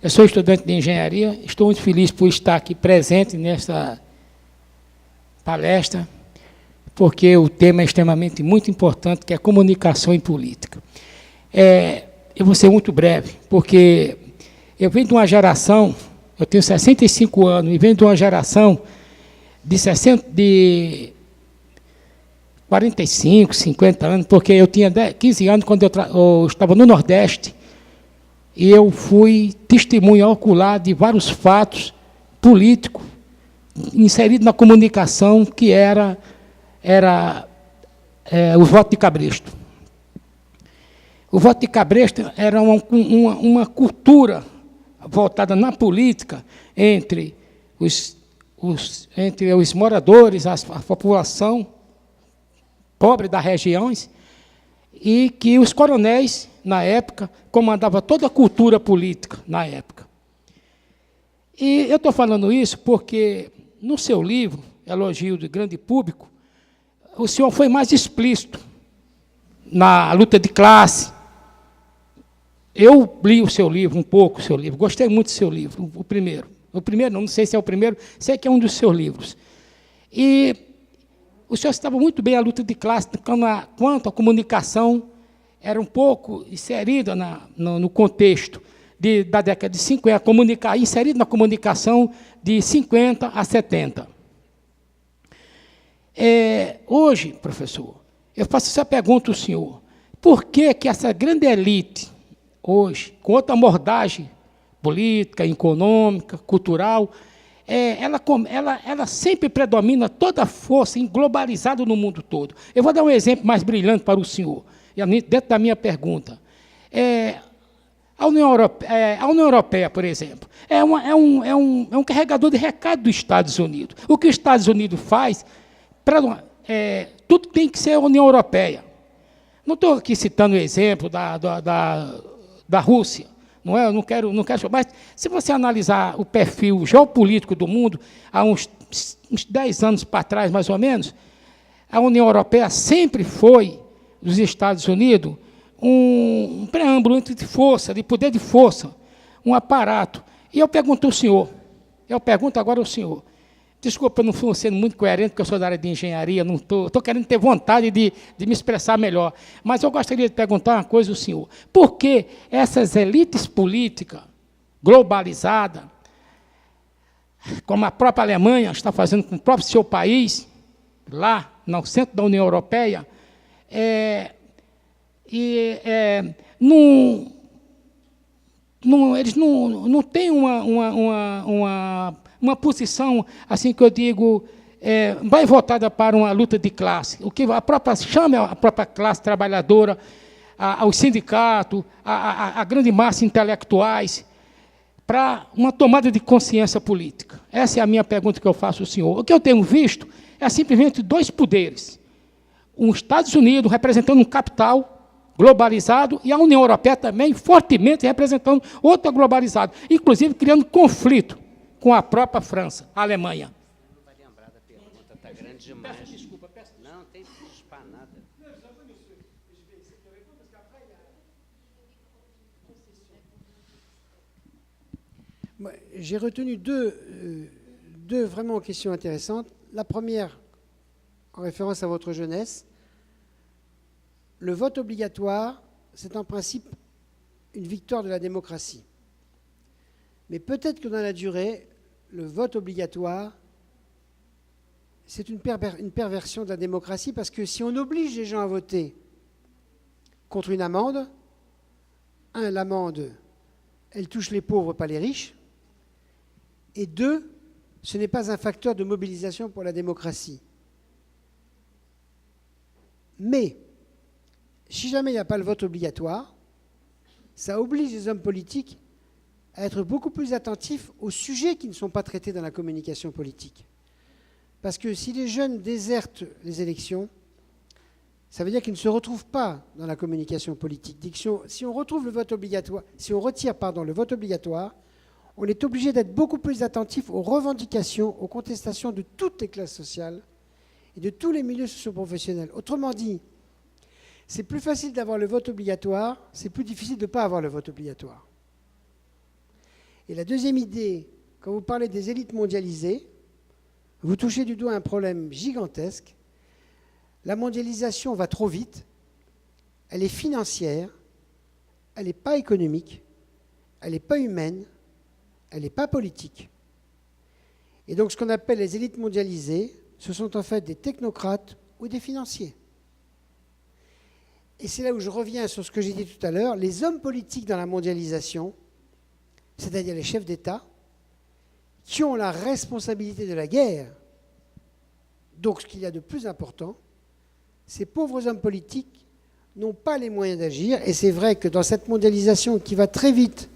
Eu sou estudante de engenharia, estou muito feliz por estar aqui presente nessa palestra, porque o tema é extremamente muito importante, que é comunicação e política. Eu vou ser muito breve, porque eu venho de uma geração, eu tenho 65 anos, e venho de uma geração de 45, 50 anos, porque eu tinha 15 anos quando eu estava no Nordeste, e eu fui testemunha ocular de vários fatos políticos inseridos na comunicação, que era o voto de cabresto. O voto de cabresto era uma cultura voltada na política entre os moradores, a população pobre das regiões, e que os coronéis na época, comandava toda a cultura política na época. E eu estou falando isso porque, no seu livro, Elogio do Grande Público, o senhor foi mais explícito na luta de classe. Eu li o seu livro, um pouco o seu livro, gostei muito do seu livro, o primeiro. O primeiro, não sei se é o primeiro, sei que é um dos seus livros. E o senhor estava muito bem a luta de classe, quanto a comunicação era um pouco inserida no contexto da década de 50, inserido na comunicação de 50 a 70. Hoje, professor, eu faço essa pergunta ao senhor. Por que essa grande elite, hoje, com outra abordagem política, econômica, cultural, ela sempre predomina toda a força globalizada no mundo todo? Eu vou dar um exemplo mais brilhante para o senhor, dentro da minha pergunta. A União Europeia, por exemplo, é um carregador de recado dos Estados Unidos. O que os Estados Unidos faz, tudo tem que ser a União Europeia. Não estou aqui citando o exemplo da Rússia, não é? Eu não quero, mas se você analisar o perfil geopolítico do mundo, há uns 10 anos para trás, mais ou menos, a União Europeia sempre foi, dos Estados Unidos, um preâmbulo de força, de poder de força, um aparato. E eu pergunto ao senhor, agora ao senhor, desculpa, eu não estou sendo muito coerente, porque eu sou da área de engenharia, não estou querendo ter vontade de me expressar melhor, mas eu gostaria de perguntar uma coisa ao senhor. Por que essas elites políticas globalizadas, como a própria Alemanha está fazendo com o próprio seu país, lá no centro da União Europeia, eles não têm uma posição, assim que eu digo, mais voltada para uma luta de classe, o que chama a própria classe trabalhadora, aos sindicatos, a grande massa intelectuais, para uma tomada de consciência política. Essa é a minha pergunta que eu faço ao senhor. O que eu tenho visto é simplesmente dois poderes. Os Estados Unidos representando um capital globalizado e a União Europeia também fortemente representando outro globalizado, inclusive criando conflito com a própria França, a Alemanha. Não vai lembrar da pergunta, está grande demais. Peço desculpa. Não, tem que desculpar nada. J'ai retenu deux vraiment questions intéressantes. La première, en référence à votre jeunesse, le vote obligatoire, c'est en principe une victoire de la démocratie. Mais peut-être que dans la durée, le vote obligatoire, c'est une perversion de la démocratie, parce que si on oblige les gens à voter contre une amende, l'amende, elle touche les pauvres, pas les riches, et deux, ce n'est pas un facteur de mobilisation pour la démocratie. Mais, si jamais il n'y a pas le vote obligatoire, ça oblige les hommes politiques à être beaucoup plus attentifs aux sujets qui ne sont pas traités dans la communication politique. Parce que si les jeunes désertent les élections, ça veut dire qu'ils ne se retrouvent pas dans la communication politique. Si on retrouve le vote obligatoire, si on retire le vote obligatoire, on est obligé d'être beaucoup plus attentif aux revendications, aux contestations de toutes les classes sociales et de tous les milieux socio-professionnels. Autrement dit, c'est plus facile d'avoir le vote obligatoire, c'est plus difficile de ne pas avoir le vote obligatoire. Et la deuxième idée, quand vous parlez des élites mondialisées, vous touchez du doigt un problème gigantesque. La mondialisation va trop vite, elle est financière, elle n'est pas économique, elle n'est pas humaine, elle n'est pas politique. Et donc ce qu'on appelle les élites mondialisées, ce sont en fait des technocrates ou des financiers. Et c'est là où je reviens sur ce que j'ai dit tout à l'heure, les hommes politiques dans la mondialisation, c'est-à-dire les chefs d'État, qui ont la responsabilité de la guerre. Donc ce qu'il y a de plus important, ces pauvres hommes politiques n'ont pas les moyens d'agir, et c'est vrai que dans cette mondialisation qui va très vite,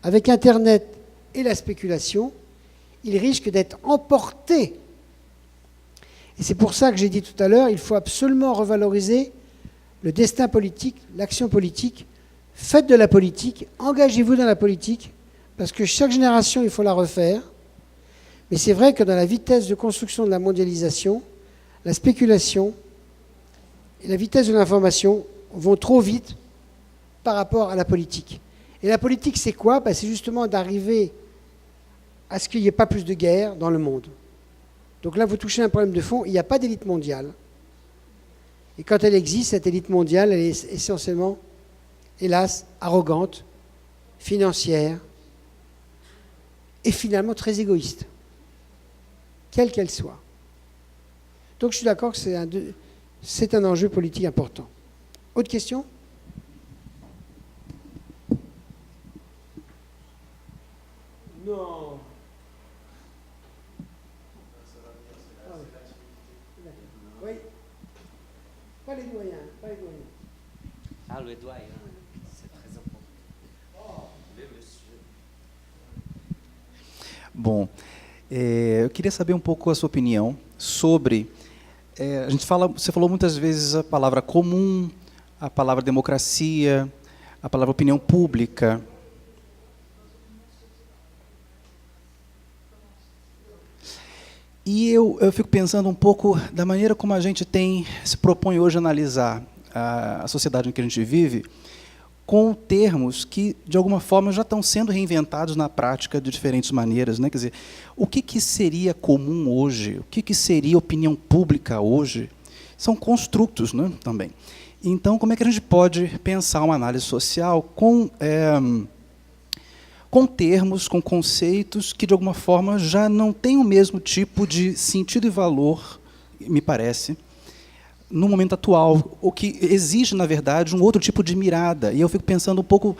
avec Internet et la spéculation, ils risquent d'être emportés. Et c'est pour ça que j'ai dit tout à l'heure, il faut absolument revaloriser le destin politique, l'action politique faites de la politique, engagez-vous dans la politique, parce que chaque génération, il faut la refaire. Mais c'est vrai que dans la vitesse de construction de la mondialisation, la spéculation et la vitesse de l'information vont trop vite par rapport à la politique. Et la politique, c'est quoi? C'est justement d'arriver à ce qu'il n'y ait pas plus de guerre dans le monde. Donc là, vous touchez un problème de fond, il n'y a pas d'élite mondiale. Et quand elle existe, cette élite mondiale, elle est essentiellement, hélas, arrogante, financière, et finalement très égoïste, quelle qu'elle soit. Donc je suis d'accord que c'est un enjeu politique important. Autre question? Non. Oui. Pas les doyens, pas les doyens. Ah, le doyen, c'est très important. Le monsieur. Bom, eu queria saber um pouco a sua opinião sobre... você falou muitas vezes a palavra comum, a palavra democracia, a palavra opinião pública. E eu fico pensando um pouco da maneira como a gente se propõe hoje a analisar a sociedade em que a gente vive, com termos que, de alguma forma, já estão sendo reinventados na prática de diferentes maneiras, né? Quer dizer, o que seria comum hoje? O que seria opinião pública hoje? São construtos, né, também. Então, como é que a gente pode pensar uma análise social com termos, com conceitos que, de alguma forma, já não têm o mesmo tipo de sentido e valor, me parece, no momento atual, o que exige, na verdade, um outro tipo de mirada. E eu fico pensando um pouco,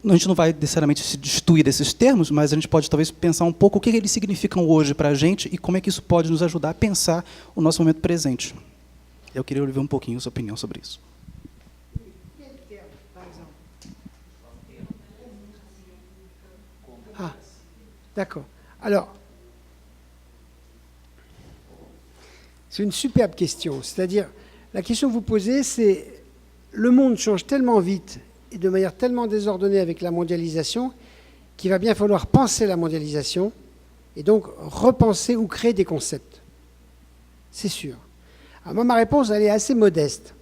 a gente não vai necessariamente se destituir desses termos, mas a gente pode talvez pensar um pouco o que eles significam hoje para a gente e como é que isso pode nos ajudar a pensar o nosso momento presente. Eu queria ouvir um pouquinho a sua opinião sobre isso. Ah, d'accord. Alors, c'est une superbe question. C'est-à-dire, la question que vous posez, c'est le monde change tellement vite et de manière tellement désordonnée avec la mondialisation qu'il va bien falloir penser la mondialisation et donc repenser ou créer des concepts. C'est sûr. Alors moi, ma réponse, elle est assez modeste.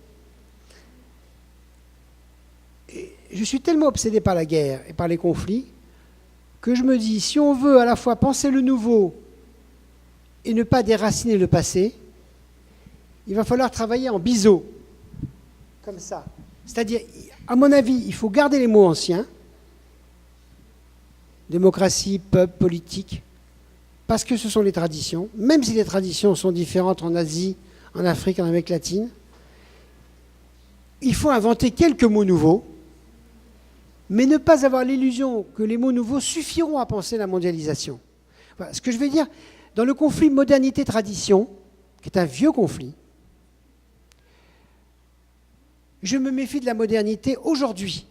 Et je suis tellement obsédé par la guerre et par les conflits que je me dis, si on veut à la fois penser le nouveau et ne pas déraciner le passé, il va falloir travailler en biseau, comme ça. C'est-à-dire, à mon avis, il faut garder les mots anciens, démocratie, peuple, politique, parce que ce sont les traditions, même si les traditions sont différentes en Asie, en Afrique, en Amérique latine. Il faut inventer quelques mots nouveaux, mais ne pas avoir l'illusion que les mots nouveaux suffiront à penser la mondialisation. Voilà. Ce que je veux dire, dans le conflit modernité-tradition, qui est un vieux conflit, je me méfie de la modernité aujourd'hui.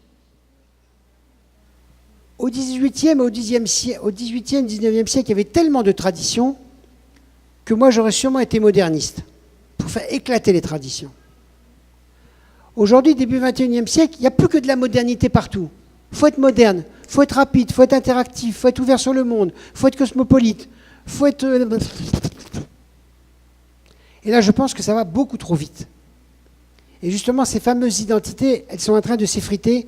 Au XVIIIe et au XIXe siècle, il y avait tellement de traditions que moi, j'aurais sûrement été moderniste pour faire éclater les traditions. Aujourd'hui, début XXIe siècle, il n'y a plus que de la modernité partout. Il faut être moderne, il faut être rapide, il faut être interactif, il faut être ouvert sur le monde, il faut être cosmopolite, il faut être... Et là, je pense que ça va beaucoup trop vite. Et justement, ces fameuses identités, elles sont en train de s'effriter.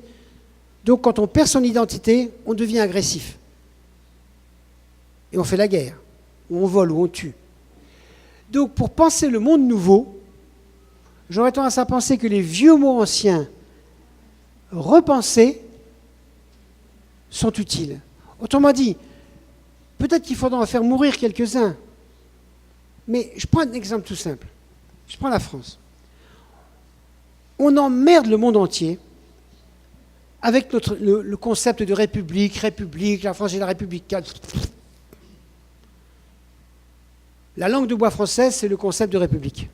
Donc, quand on perd son identité, on devient agressif. Et on fait la guerre, ou on vole, ou on tue. Donc, pour penser le monde nouveau, j'aurais tendance à penser que les vieux mots anciens, repensés, sont utiles. Autrement dit, peut-être qu'il faudra en faire mourir quelques-uns. Mais je prends un exemple tout simple. Je prends la France. On emmerde le monde entier avec le concept de république, la France est la République. La langue de bois française, c'est le concept de république.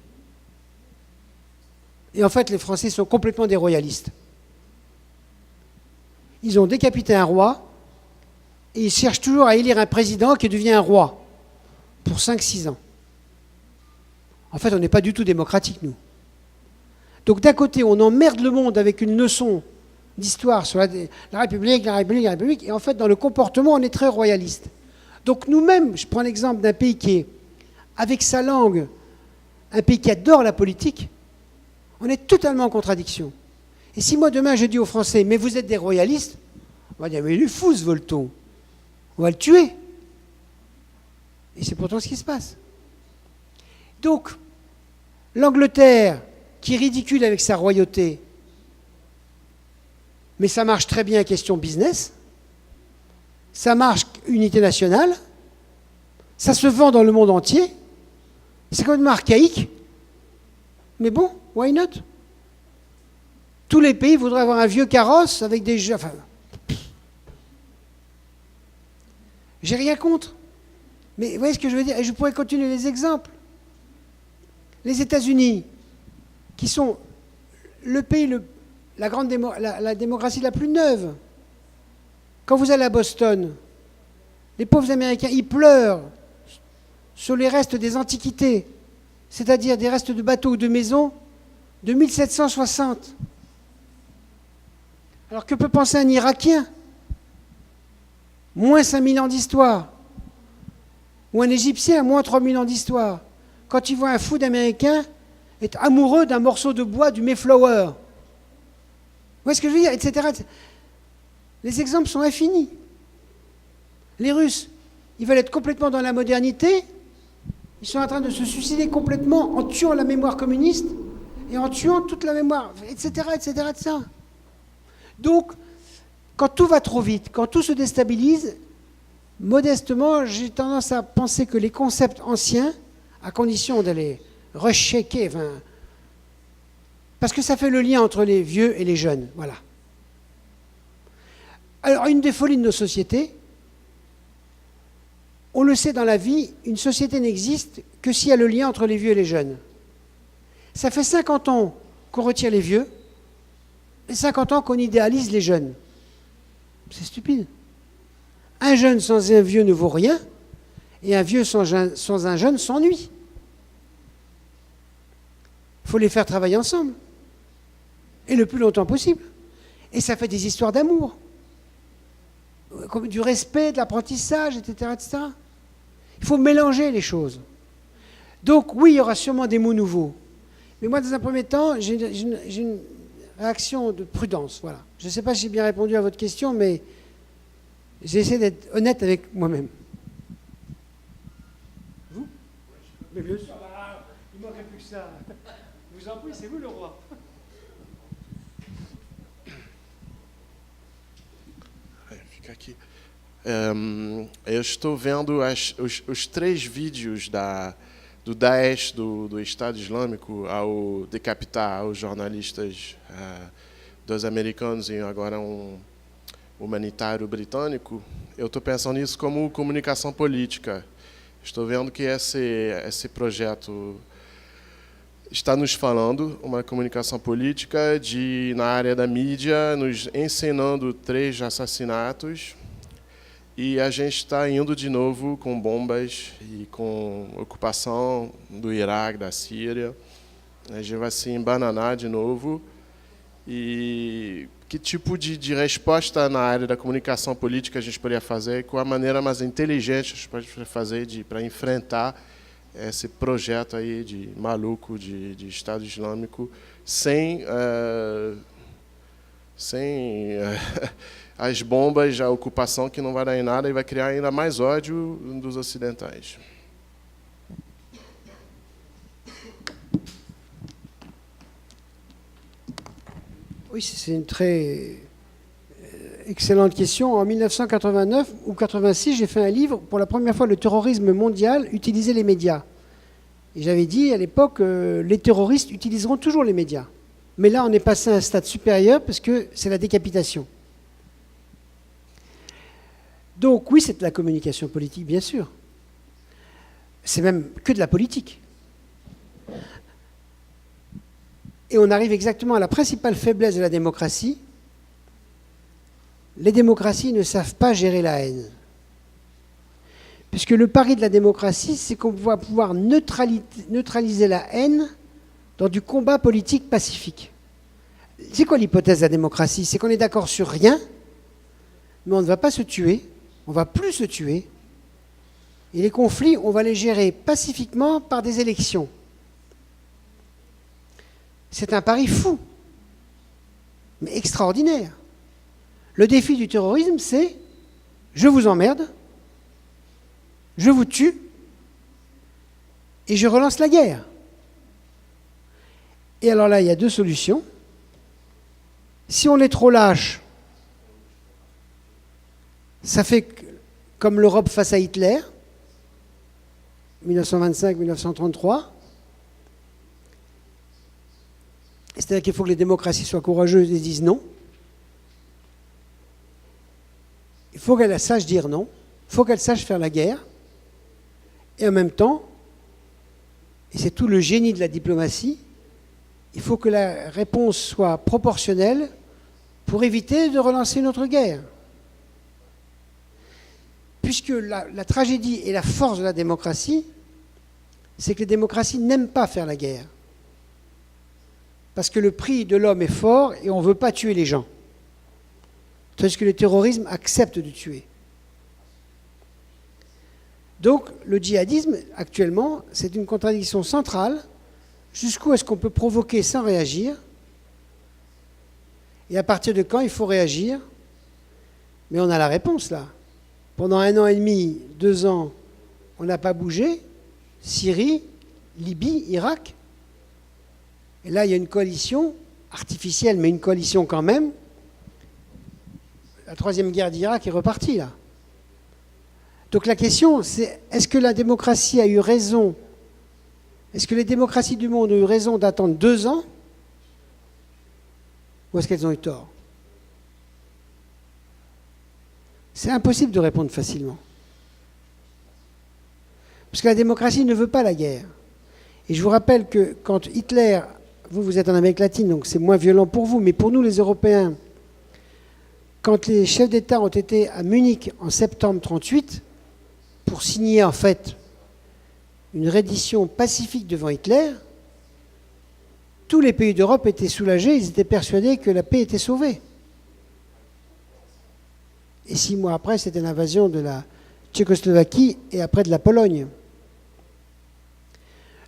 Et en fait, les Français sont complètement des royalistes. Ils ont décapité un roi et ils cherchent toujours à élire un président qui devient un roi pour 5-6 ans. En fait, on n'est pas du tout démocratique, nous. Donc d'un côté, on emmerde le monde avec une leçon d'histoire sur la République, la République, la République, et en fait, dans le comportement, on est très royaliste. Donc nous-mêmes, je prends l'exemple d'un pays qui est, avec sa langue, un pays qui adore la politique, on est totalement en contradiction. Et si moi, demain, je dis aux Français, mais vous êtes des royalistes, on va dire, mais il est fou, ce Volton. On va le tuer. Et c'est pourtant ce qui se passe. Donc, l'Angleterre, qui est ridicule avec sa royauté, mais ça marche très bien question business, ça marche unité nationale, ça se vend dans le monde entier, c'est complètement archaïque, mais bon, why not? Tous les pays voudraient avoir un vieux carrosse avec des jeux... Enfin, j'ai rien contre. Mais vous voyez ce que je veux dire? Et je pourrais continuer les exemples. Les États-Unis, qui sont le pays, la démocratie la plus neuve. Quand vous allez à Boston, les pauvres Américains, ils pleurent sur les restes des antiquités, c'est-à-dire des restes de bateaux ou de maisons de 1760. Alors que peut penser un Irakien? Moins 5000 ans d'histoire. Ou un Égyptien, moins 3000 ans d'histoire. Quand il voit un fou d'Américain être amoureux d'un morceau de bois du Mayflower. Vous voyez ce que je veux dire, etc. Les exemples sont infinis. Les Russes, ils veulent être complètement dans la modernité. Ils sont en train de se suicider complètement en tuant la mémoire communiste et en tuant toute la mémoire, etc., etc., etc. Donc, quand tout va trop vite, quand tout se déstabilise, modestement, j'ai tendance à penser que les concepts anciens, à condition de les rechecker, parce que ça fait le lien entre les vieux et les jeunes, voilà. Alors, une des folies de nos sociétés, on le sait dans la vie, une société n'existe que s'il y a le lien entre les vieux et les jeunes. Ça fait 50 ans qu'on retire les vieux, et 50 ans qu'on idéalise les jeunes. C'est stupide. Un jeune sans un vieux ne vaut rien, et un vieux sans un jeune s'ennuie. Il faut les faire travailler ensemble, et le plus longtemps possible. Et ça fait des histoires d'amour, comme du respect, de l'apprentissage, etc., etc. Il faut mélanger les choses. Donc oui, il y aura sûrement des mots nouveaux. Mais moi, dans un premier temps, j'ai une réaction de prudence. Voilà. Je ne sais pas si j'ai bien répondu à votre question, mais j'ai essayé d'être honnête avec moi-même. Vous? Mais bien sûr. Il ne manquerait plus que ça. Je vous en prie, c'est vous le roi. Fica aqui. Eu estou vendo os 3 vídeos do Daesh, do Estado Islâmico, ao decapitar os jornalistas 2 americanos e agora um humanitário britânico. Eu estou pensando nisso como comunicação política. Estou vendo que esse projeto está nos falando uma comunicação política na área da mídia, nos encenando 3 assassinatos, e a gente está indo de novo com bombas e com ocupação do Iraque, da Síria. A gente vai se embananar de novo. E que tipo de resposta na área da comunicação política a gente poderia fazer? Qual a maneira mais inteligente a gente pode fazer para enfrentar esse projeto aí de maluco de Estado Islâmico sem as bombas, a ocupação que não vai dar em nada e vai criar ainda mais ódio dos ocidentais? Oui, c'est une très excellente question. En 1989 ou 86, j'ai fait un livre, pour la première fois, le terrorisme mondial, utiliser les médias. Et j'avais dit à l'époque, les terroristes utiliseront toujours les médias. Mais là, on est passé à un stade supérieur parce que c'est la décapitation. Donc oui, c'est de la communication politique, bien sûr. C'est même que de la politique. Et on arrive exactement à la principale faiblesse de la démocratie. Les démocraties ne savent pas gérer la haine. Puisque le pari de la démocratie, c'est qu'on va pouvoir neutraliser la haine dans du combat politique pacifique. C'est quoi l'hypothèse de la démocratie? C'est qu'on est d'accord sur rien, mais on ne va pas se tuer, on ne va plus se tuer, et les conflits, on va les gérer pacifiquement par des élections. C'est un pari fou, mais extraordinaire. Le défi du terrorisme, c'est je vous emmerde, je vous tue, et je relance la guerre. Et alors là, il y a deux solutions. Si on est trop lâche, ça fait comme l'Europe face à Hitler, 1925-1933. C'est-à-dire qu'il faut que les démocraties soient courageuses et disent non. Il faut qu'elles sachent dire non. Il faut qu'elles sachent faire la guerre. Et en même temps, et c'est tout le génie de la diplomatie, il faut que la réponse soit proportionnelle pour éviter de relancer une autre guerre. Puisque la tragédie et la force de la démocratie, c'est que les démocraties n'aiment pas faire la guerre. Parce que le prix de l'homme est fort et on ne veut pas tuer les gens. Tandis que le terrorisme accepte de tuer. Donc le djihadisme, actuellement, c'est une contradiction centrale. Jusqu'où est-ce qu'on peut provoquer sans réagir? Et à partir de quand il faut réagir? Mais on a la réponse là. Pendant 1 an et demi, 2 ans, on n'a pas bougé. Syrie, Libye, Irak. Et là, il y a une coalition artificielle, mais une coalition quand même. La 3e guerre d'Irak est repartie là. Donc la question, c'est est-ce que la démocratie a eu raison? Est-ce que les démocraties du monde ont eu raison d'attendre 2 ans? Ou est-ce qu'elles ont eu tort? C'est impossible de répondre facilement. Parce que la démocratie ne veut pas la guerre. Et je vous rappelle que quand Hitler, vous êtes en Amérique latine, donc c'est moins violent pour vous, mais pour nous les Européens, quand les chefs d'État ont été à Munich en septembre 1938, pour signer en fait une reddition pacifique devant Hitler, tous les pays d'Europe étaient soulagés, ils étaient persuadés que la paix était sauvée. Et 6 mois après, c'était l'invasion de la Tchécoslovaquie et après de la Pologne.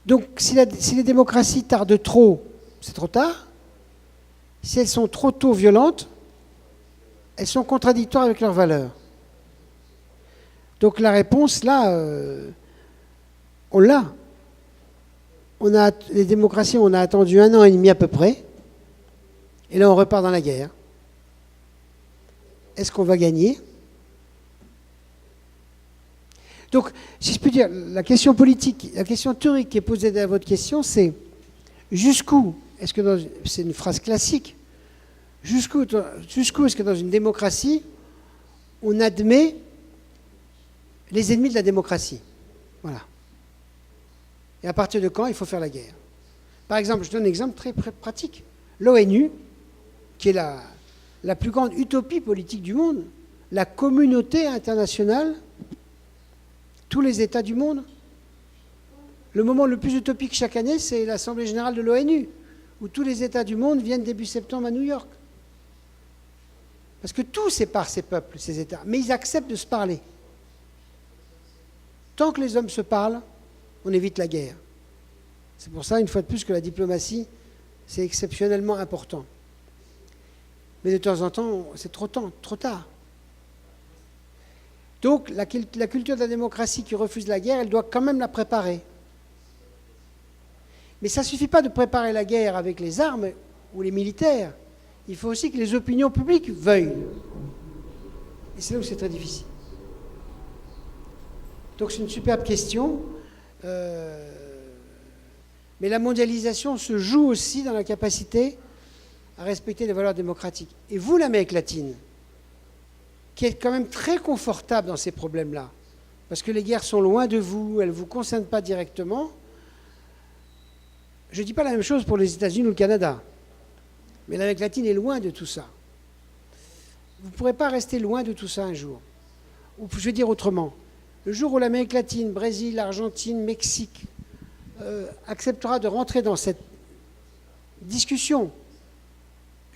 Donc si les démocraties tardent trop, c'est trop tard. Si elles sont trop tôt violentes, elles sont contradictoires avec leurs valeurs. Donc la réponse, là, on l'a. Les démocraties, on a attendu 1 an et demi à peu près, et là on repart dans la guerre. Est-ce qu'on va gagner? Donc, si je puis dire, la question politique, la question théorique qui est posée à votre question, c'est jusqu'où, est-ce que c'est une phrase classique, jusqu'où est-ce que dans une démocratie, on admet les ennemis de la démocratie? Voilà. Et à partir de quand il faut faire la guerre? Par exemple, je donne un exemple très pratique. L'ONU, qui est la plus grande utopie politique du monde, la communauté internationale, tous les États du monde. Le moment le plus utopique chaque année, c'est l'Assemblée générale de l'ONU, où tous les États du monde viennent début septembre à New York. Parce que tout sépare ces peuples, ces États, mais ils acceptent de se parler. Tant que les hommes se parlent, on évite la guerre. C'est pour ça, une fois de plus, que la diplomatie, c'est exceptionnellement important. Mais de temps en temps, c'est trop tard. Donc, la culture de la démocratie qui refuse la guerre, elle doit quand même la préparer. Mais ça ne suffit pas de préparer la guerre avec les armes ou les militaires. Il faut aussi que les opinions publiques veuillent. Et c'est là où c'est très difficile. Donc, c'est une superbe question. Mais la mondialisation se joue aussi dans la capacité à respecter les valeurs démocratiques. Et vous, l'Amérique latine, qui êtes quand même très confortable dans ces problèmes-là, parce que les guerres sont loin de vous, elles ne vous concernent pas directement. Je ne dis pas la même chose pour les États-Unis ou le Canada, mais l'Amérique latine est loin de tout ça. Vous ne pourrez pas rester loin de tout ça un jour. Ou je vais dire autrement, le jour où l'Amérique latine, Brésil, Argentine, Mexique, acceptera de rentrer dans cette discussion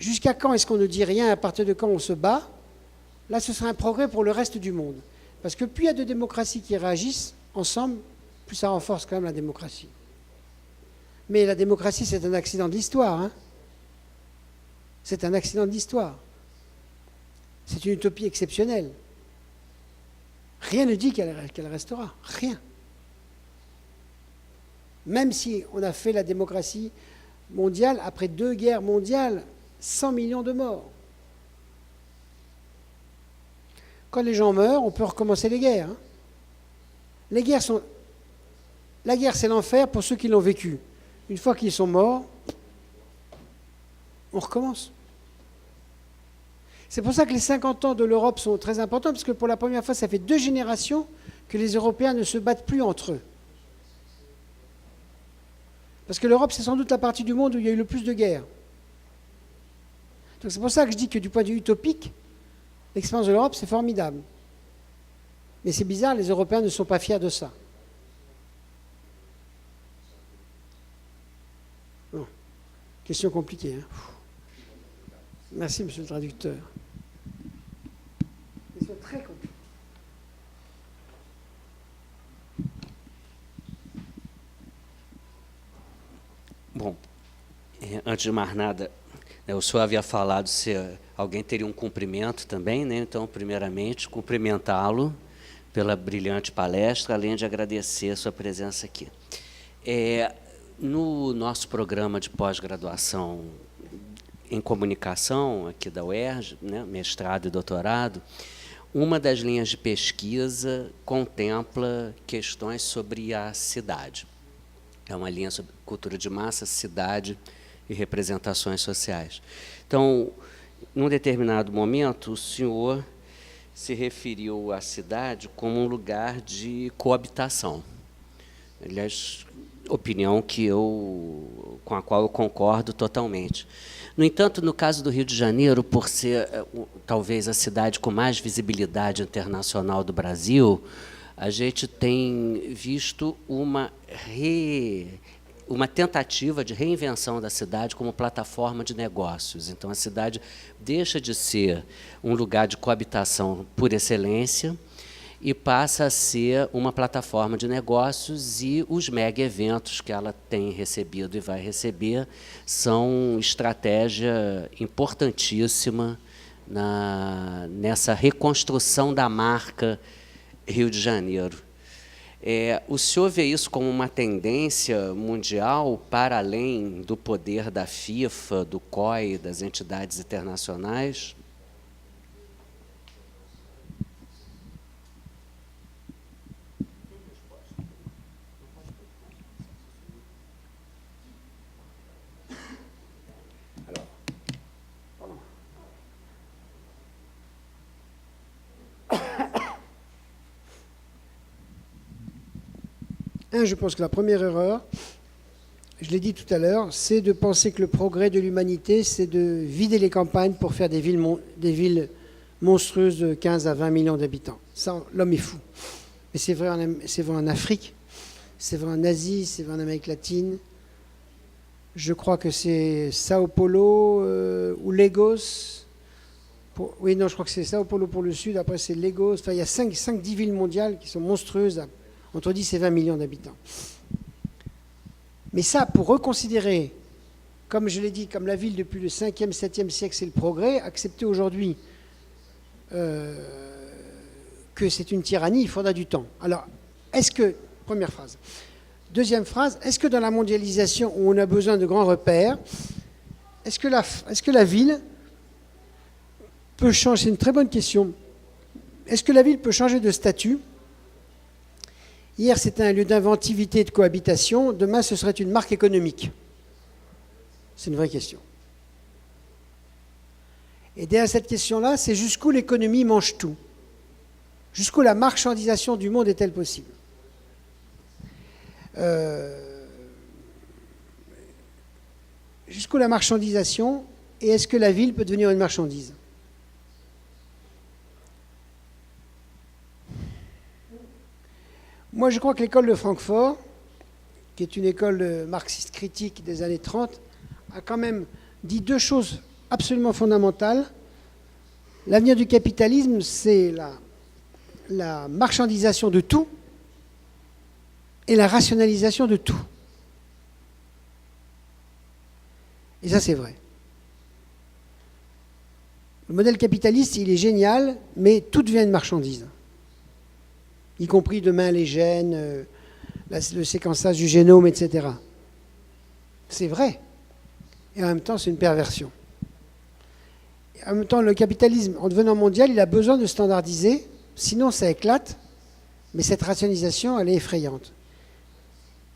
jusqu'à quand est-ce qu'on ne dit rien, à partir de quand on se bat? Là, ce sera un progrès pour le reste du monde. Parce que plus il y a de démocraties qui réagissent ensemble, plus ça renforce quand même la démocratie. Mais la démocratie, c'est un accident de l'histoire. Hein. C'est un accident de l'histoire. C'est une utopie exceptionnelle. Rien ne dit qu'elle restera. Rien. Même si on a fait la démocratie mondiale, après 2 guerres mondiales, 100 millions de morts. Quand les gens meurent, on peut recommencer les guerres. Hein. Les guerres sont... La guerre, c'est l'enfer pour ceux qui l'ont vécu. Une fois qu'ils sont morts, on recommence. C'est pour ça que les 50 ans de l'Europe sont très importants, parce que pour la première fois, ça fait 2 générations que les Européens ne se battent plus entre eux. Parce que l'Europe, c'est sans doute la partie du monde où il y a eu le plus de guerres. Donc c'est pour ça que je dis que du point de vue utopique, l'expérience de l'Europe, c'est formidable. Mais c'est bizarre, les Européens ne sont pas fiers de ça. Bon. Question compliquée. Hein. Merci, monsieur le traducteur. Question très compliquée. Bom, antes de mais nada, o senhor havia falado se alguém teria um cumprimento também, né? Então, primeiramente, cumprimentá-lo pela brilhante palestra, além de agradecer a sua presença aqui. No nosso programa de pós-graduação em comunicação aqui da UERJ, né, mestrado e doutorado, uma das linhas de pesquisa contempla questões sobre a cidade. É uma linha sobre cultura de massa, cidade e representações sociais. Então, num determinado momento, o senhor se referiu à cidade como um lugar de coabitação. Aliás, opinião com a qual eu concordo totalmente. No entanto, no caso do Rio de Janeiro, por ser talvez a cidade com mais visibilidade internacional do Brasil, a gente tem visto uma tentativa de reinvenção da cidade como plataforma de negócios. Então, a cidade deixa de ser um lugar de coabitação por excelência e passa a ser uma plataforma de negócios, e os mega-eventos que ela tem recebido e vai receber são estratégia importantíssima nessa reconstrução da marca Rio de Janeiro. O senhor vê isso como uma tendência mundial para além do poder da FIFA, do COI, das entidades internacionais? Je pense que la première erreur, je l'ai dit tout à l'heure, c'est de penser que le progrès de l'humanité, c'est de vider les campagnes pour faire des villes monstrueuses de 15 à 20 millions d'habitants. Ça, l'homme est fou. Mais c'est vrai en Afrique, c'est vrai en Asie, c'est vrai en Amérique latine. Je crois que c'est Sao Paulo ou Lagos. Oui, non, je crois que c'est Sao Paulo pour le sud, après c'est Lagos. Enfin, il y a 5-10 villes mondiales qui sont monstrueuses, entre 10 et 20 millions d'habitants. Mais ça, pour reconsidérer, comme je l'ai dit, comme la ville depuis le 5e, 7e siècle, c'est le progrès, accepter aujourd'hui que c'est une tyrannie, il faudra du temps. Alors, est-ce que, première phrase. Deuxième phrase, est-ce que dans la mondialisation où on a besoin de grands repères, est-ce que la ville peut changer? C'est une très bonne question. Est-ce que la ville peut changer de statut? Hier, c'était un lieu d'inventivité et de cohabitation. Demain, ce serait une marque économique. C'est une vraie question. Et derrière cette question-là, c'est jusqu'où l'économie mange tout. Jusqu'où la marchandisation du monde est-elle possible? Jusqu'où la marchandisation, et est-ce que la ville peut devenir une marchandise? Moi, je crois que l'école de Francfort, qui est une école marxiste critique des années 30, a quand même dit 2 choses absolument fondamentale. L'avenir du capitalisme, c'est la marchandisation de tout et la rationalisation de tout. Et ça, c'est vrai. Le modèle capitaliste, il est génial, mais tout devient une marchandise. Y compris demain les gènes, le séquençage du génome, etc. C'est vrai. Et en même temps, c'est une perversion. Et en même temps, le capitalisme, en devenant mondial, il a besoin de standardiser, sinon ça éclate, mais cette rationalisation, elle est effrayante.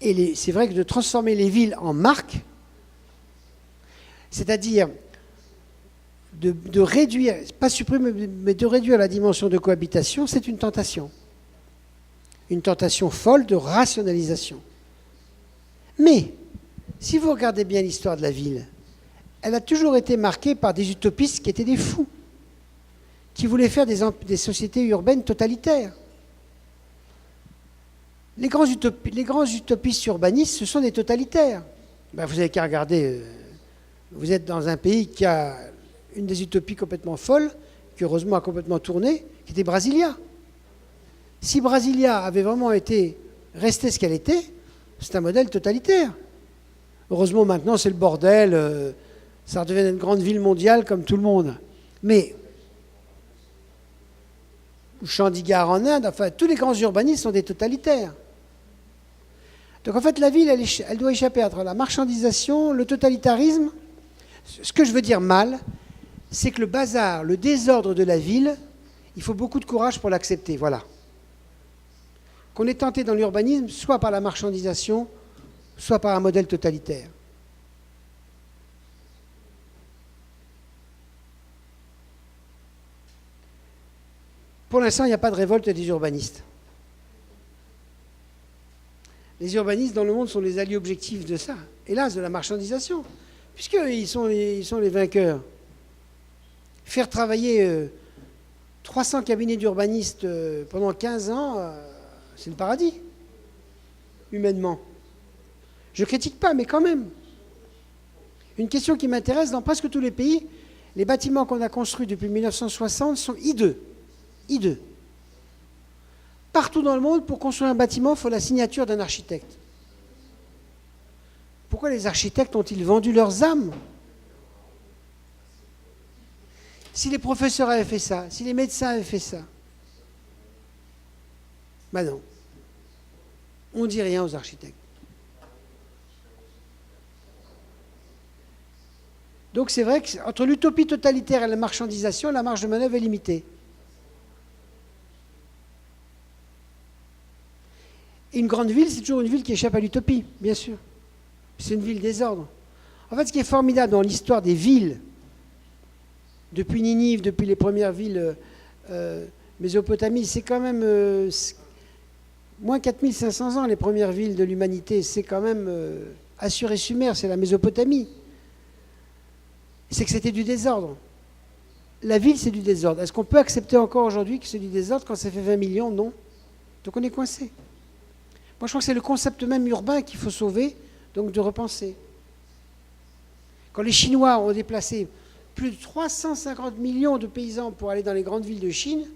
Et c'est vrai que de transformer les villes en marques, c'est-à-dire de réduire, pas supprimer, mais de réduire la dimension de cohabitation, c'est une tentation. Une tentation folle de rationalisation. Mais, si vous regardez bien l'histoire de la ville, elle a toujours été marquée par des utopistes qui étaient des fous, qui voulaient faire des sociétés urbaines totalitaires. Les grands utopistes urbanistes, ce sont des totalitaires. Ben, vous n'avez qu'à regarder, vous êtes dans un pays qui a une des utopies complètement folles, qui heureusement a complètement tourné, qui était Brasilia. Si Brasilia avait vraiment resté ce qu'elle était, c'est un modèle totalitaire. Heureusement, maintenant, c'est le bordel, ça redevient une grande ville mondiale comme tout le monde. Mais, Chandigarh en Inde, enfin, tous les grands urbanistes sont des totalitaires. Donc, en fait, la ville, elle doit échapper entre la marchandisation, le totalitarisme. Ce que je veux dire mal, c'est que le bazar, le désordre de la ville, il faut beaucoup de courage pour l'accepter, voilà. Qu'on est tenté dans l'urbanisme, soit par la marchandisation, soit par un modèle totalitaire. Pour l'instant, il n'y a pas de révolte des urbanistes. Les urbanistes dans le monde sont les alliés objectifs de ça, hélas, de la marchandisation, puisqu'ils sont les vainqueurs. Faire travailler 300 cabinets d'urbanistes pendant 15 ans, c'est le paradis, humainement. Je ne critique pas, mais quand même. Une question qui m'intéresse, dans presque tous les pays, les bâtiments qu'on a construits depuis 1960 sont hideux. Hideux. Partout dans le monde, pour construire un bâtiment, il faut la signature d'un architecte. Pourquoi les architectes ont-ils vendu leurs âmes? Si les professeurs avaient fait ça, si les médecins avaient fait ça, ben non. On ne dit rien aux architectes. Donc c'est vrai qu'entre l'utopie totalitaire et la marchandisation, la marge de manœuvre est limitée. Et une grande ville, c'est toujours une ville qui échappe à l'utopie, bien sûr. C'est une ville désordre. En fait, ce qui est formidable dans l'histoire des villes, depuis Ninive, depuis les premières villes Mésopotamie, c'est quand même moins 4500 ans, les premières villes de l'humanité, c'est quand même Assur et Sumer, c'est la Mésopotamie. C'est que c'était du désordre. La ville, c'est du désordre. Est-ce qu'on peut accepter encore aujourd'hui que c'est du désordre quand ça fait 20 millions? Non. Donc on est coincé. Moi, je crois que c'est le concept même urbain qu'il faut sauver, donc de repenser. Quand les Chinois ont déplacé plus de 350 millions de paysans pour aller dans les grandes villes de Chine,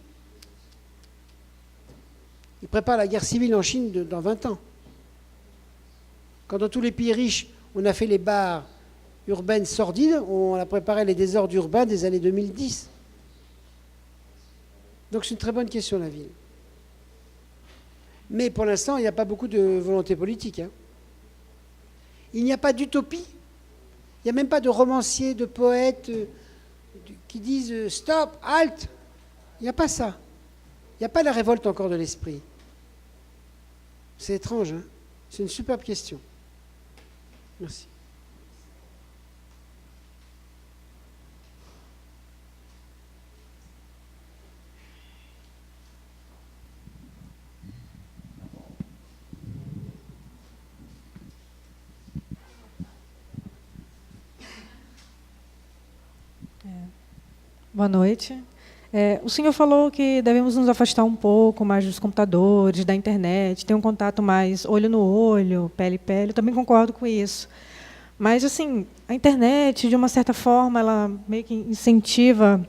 ils préparent la guerre civile en Chine dans 20 ans. Quand dans tous les pays riches, on a fait les barres urbaines sordides, on a préparé les désordres urbains des années 2010. Donc c'est une très bonne question, la ville. Mais pour l'instant, il n'y a pas beaucoup de volonté politique. Hein. Il n'y a pas d'utopie. Il n'y a même pas de romanciers, de poètes qui disent « stop, halt ». Il n'y a pas ça. Il n'y a pas la révolte encore de l'esprit. C'est étrange, hein. C'est une superbe question. Merci. Boa noite. O senhor falou que devemos nos afastar um pouco mais dos computadores, da internet, ter um contato mais olho no olho, pele em pele. Eu também concordo com isso. Mas, assim, a internet, de uma certa forma, ela meio que incentiva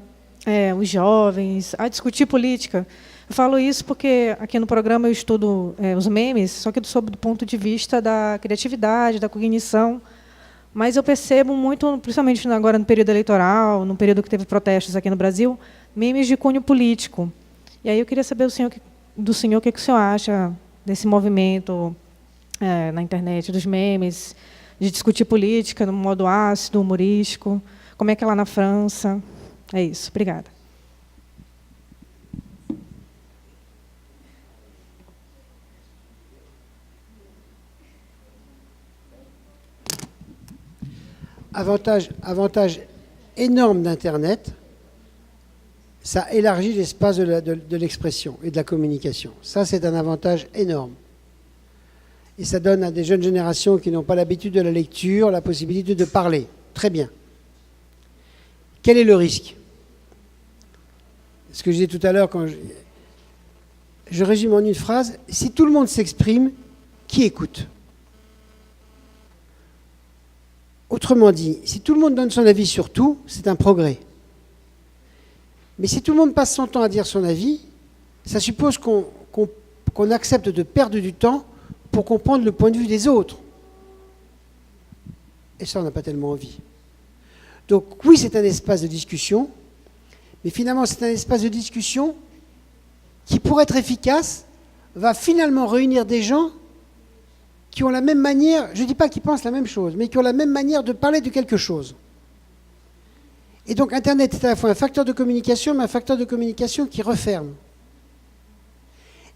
os jovens a discutir política. Eu falo isso porque aqui no programa eu estudo os memes, só que sob do ponto de vista da criatividade, da cognição. Mas eu percebo muito, principalmente agora no período eleitoral, no período que teve protestos aqui no Brasil, memes de cunho político. E aí eu queria saber do senhor o que o senhor acha desse movimento na internet, dos memes, de discutir política no modo ácido, humorístico. Como é que é lá na França? É isso. Obrigada. Avantage énorme d'Internet, ça élargit l'espace de l'expression et de la communication. Ça, c'est un avantage énorme. Et ça donne à des jeunes générations qui n'ont pas l'habitude de la lecture la possibilité de parler. Très bien. Quel est le risque? Ce que je disais tout à l'heure, quand je résume en une phrase, si tout le monde s'exprime, qui écoute? Autrement dit, si tout le monde donne son avis sur tout, c'est un progrès. Mais si tout le monde passe son temps à dire son avis, ça suppose qu'on accepte de perdre du temps pour comprendre le point de vue des autres. Et ça, on n'a pas tellement envie. Donc oui, c'est un espace de discussion, mais finalement, c'est un espace de discussion qui, pour être efficace, va finalement réunir des gens qui ont la même manière, je ne dis pas qu'ils pensent la même chose, mais qui ont la même manière de parler de quelque chose. Et donc Internet est à la fois un facteur de communication, mais un facteur de communication qui referme.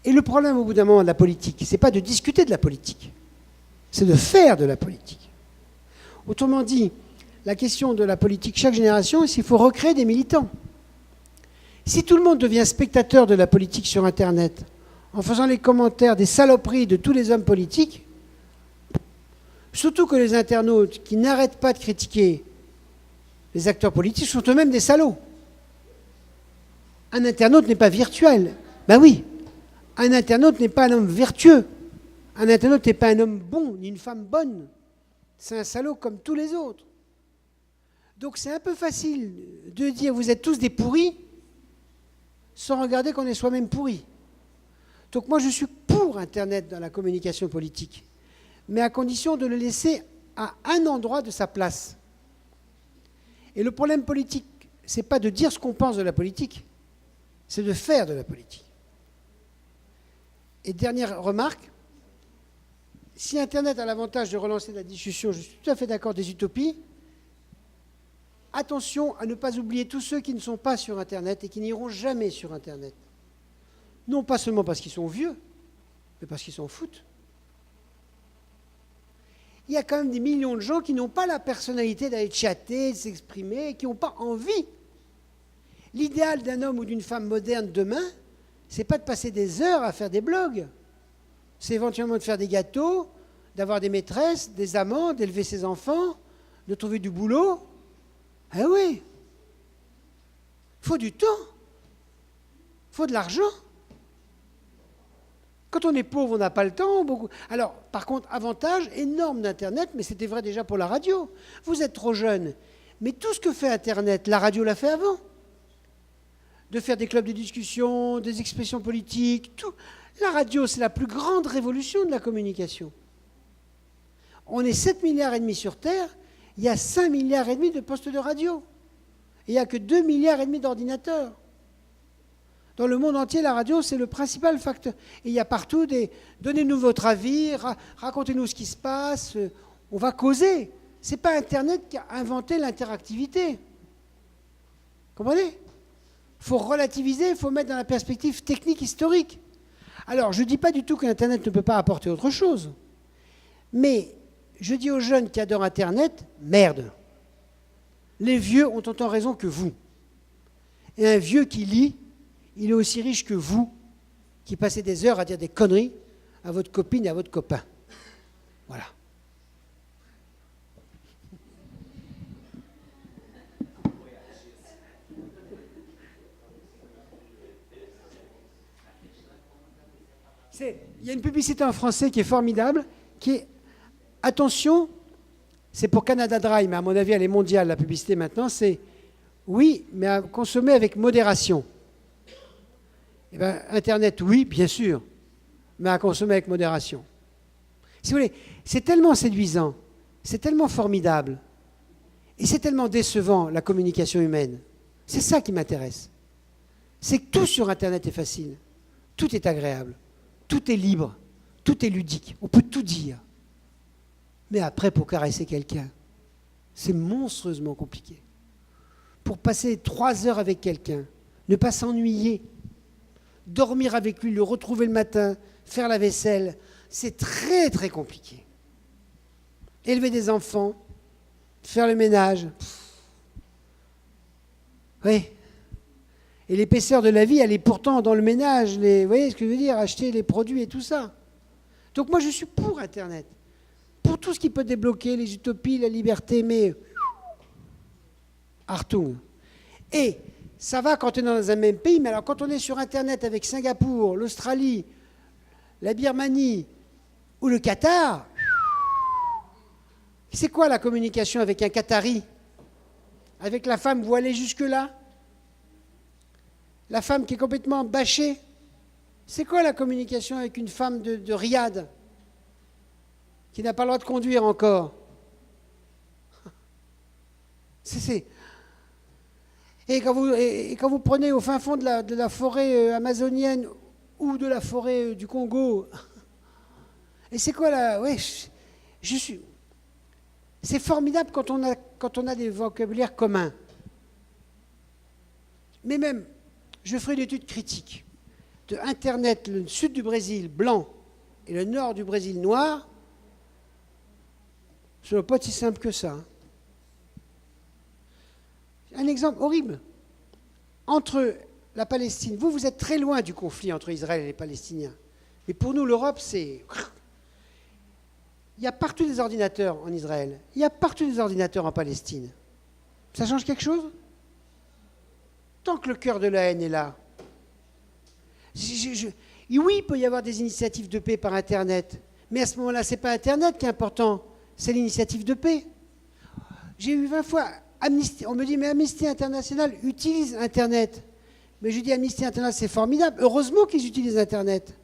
Et le problème au bout d'un moment de la politique, ce n'est pas de discuter de la politique, c'est de faire de la politique. Autrement dit, la question de la politique chaque génération, c'est qu'il faut recréer des militants. Si tout le monde devient spectateur de la politique sur Internet, en faisant les commentaires des saloperies de tous les hommes politiques, surtout que les internautes qui n'arrêtent pas de critiquer les acteurs politiques sont eux-mêmes des salauds. Un internaute n'est pas virtuel. Ben oui, un internaute n'est pas un homme vertueux. Un internaute n'est pas un homme bon, ni une femme bonne. C'est un salaud comme tous les autres. Donc c'est un peu facile de dire vous êtes tous des pourris sans regarder qu'on est soi-même pourris. Donc moi je suis pour Internet dans la communication politique, mais à condition de le laisser à un endroit de sa place. Et le problème politique, ce n'est pas de dire ce qu'on pense de la politique, c'est de faire de la politique. Et dernière remarque, si Internet a l'avantage de relancer la discussion, je suis tout à fait d'accord, des utopies, attention à ne pas oublier tous ceux qui ne sont pas sur Internet et qui n'iront jamais sur Internet. Non pas seulement parce qu'ils sont vieux, mais parce qu'ils s'en foutent. Il y a quand même des millions de gens qui n'ont pas la personnalité d'aller chatter, de s'exprimer, et qui n'ont pas envie. L'idéal d'un homme ou d'une femme moderne demain, c'est pas de passer des heures à faire des blogs. C'est éventuellement de faire des gâteaux, d'avoir des maîtresses, des amants, d'élever ses enfants, de trouver du boulot. Ah oui, il faut du temps, il faut de l'argent. Quand on est pauvre, on n'a pas le temps. Beaucoup. Alors, par contre, avantage énorme d'Internet, mais c'était vrai déjà pour la radio. Vous êtes trop jeune, mais tout ce que fait Internet, la radio l'a fait avant. De faire des clubs de discussion, des expressions politiques, tout. La radio, c'est la plus grande révolution de la communication. On est 7,5 milliards sur Terre, il y a 5,5 milliards de postes de radio. Et il n'y a que 2,5 milliards d'ordinateurs. Dans le monde entier, la radio, c'est le principal facteur. Et il y a partout des... Donnez-nous votre avis, racontez-nous ce qui se passe, on va causer. Ce n'est pas Internet qui a inventé l'interactivité. Comprenez? Il faut relativiser, il faut mettre dans la perspective technique historique. Alors, je ne dis pas du tout que l'Internet ne peut pas apporter autre chose. Mais je dis aux jeunes qui adorent Internet, merde. Les vieux ont autant raison que vous. Et un vieux qui lit, il est aussi riche que vous, qui passez des heures à dire des conneries à votre copine et à votre copain. Voilà. Il y a une publicité en français qui est formidable, qui est « Attention, c'est pour Canada Dry, mais à mon avis, elle est mondiale, la publicité maintenant, c'est oui, mais à consommer avec modération. Eh bien, Internet, oui, bien sûr, mais à consommer avec modération. Si vous voulez, c'est tellement séduisant, c'est tellement formidable, et c'est tellement décevant, la communication humaine. C'est ça qui m'intéresse. C'est que tout sur Internet est facile, tout est agréable, tout est libre, tout est ludique, on peut tout dire. Mais après, pour caresser quelqu'un, c'est monstrueusement compliqué. Pour passer 3 heures avec quelqu'un, ne pas s'ennuyer, dormir avec lui, le retrouver le matin, faire la vaisselle, c'est très très compliqué. Élever des enfants, faire le ménage. Oui. Et l'épaisseur de la vie, elle est pourtant dans le ménage, vous voyez ce que je veux dire, acheter les produits et tout ça. Donc moi je suis pour Internet, pour tout ce qui peut débloquer les utopies, la liberté, mais Artung. Et ça va quand on est dans un même pays, mais alors quand on est sur Internet avec Singapour, l'Australie, la Birmanie ou le Qatar, c'est quoi la communication avec un Qatari? Avec la femme voilée jusque-là? La femme qui est complètement bâchée? C'est quoi la communication avec une femme de Riyad qui n'a pas le droit de conduire encore? Et quand vous prenez au fin fond de la forêt amazonienne ou de la forêt du Congo, et c'est quoi là? Ouais, c'est formidable quand on a des vocabulaires communs. Mais même, je ferai une étude critique de Internet, le sud du Brésil blanc et le nord du Brésil noir. Ce n'est pas si simple que ça. Un exemple horrible. Entre la Palestine, vous êtes très loin du conflit entre Israël et les Palestiniens. Mais pour nous, l'Europe, c'est... Il y a partout des ordinateurs en Israël. Il y a partout des ordinateurs en Palestine. Ça change quelque chose? Tant que le cœur de la haine est là. Oui, il peut y avoir des initiatives de paix par Internet. Mais à ce moment-là, ce n'est pas Internet qui est important. C'est l'initiative de paix. J'ai eu 20 fois... on me dit, mais Amnesty International utilise Internet. Mais je dis, Amnesty International, c'est formidable. Heureusement qu'ils utilisent Internet.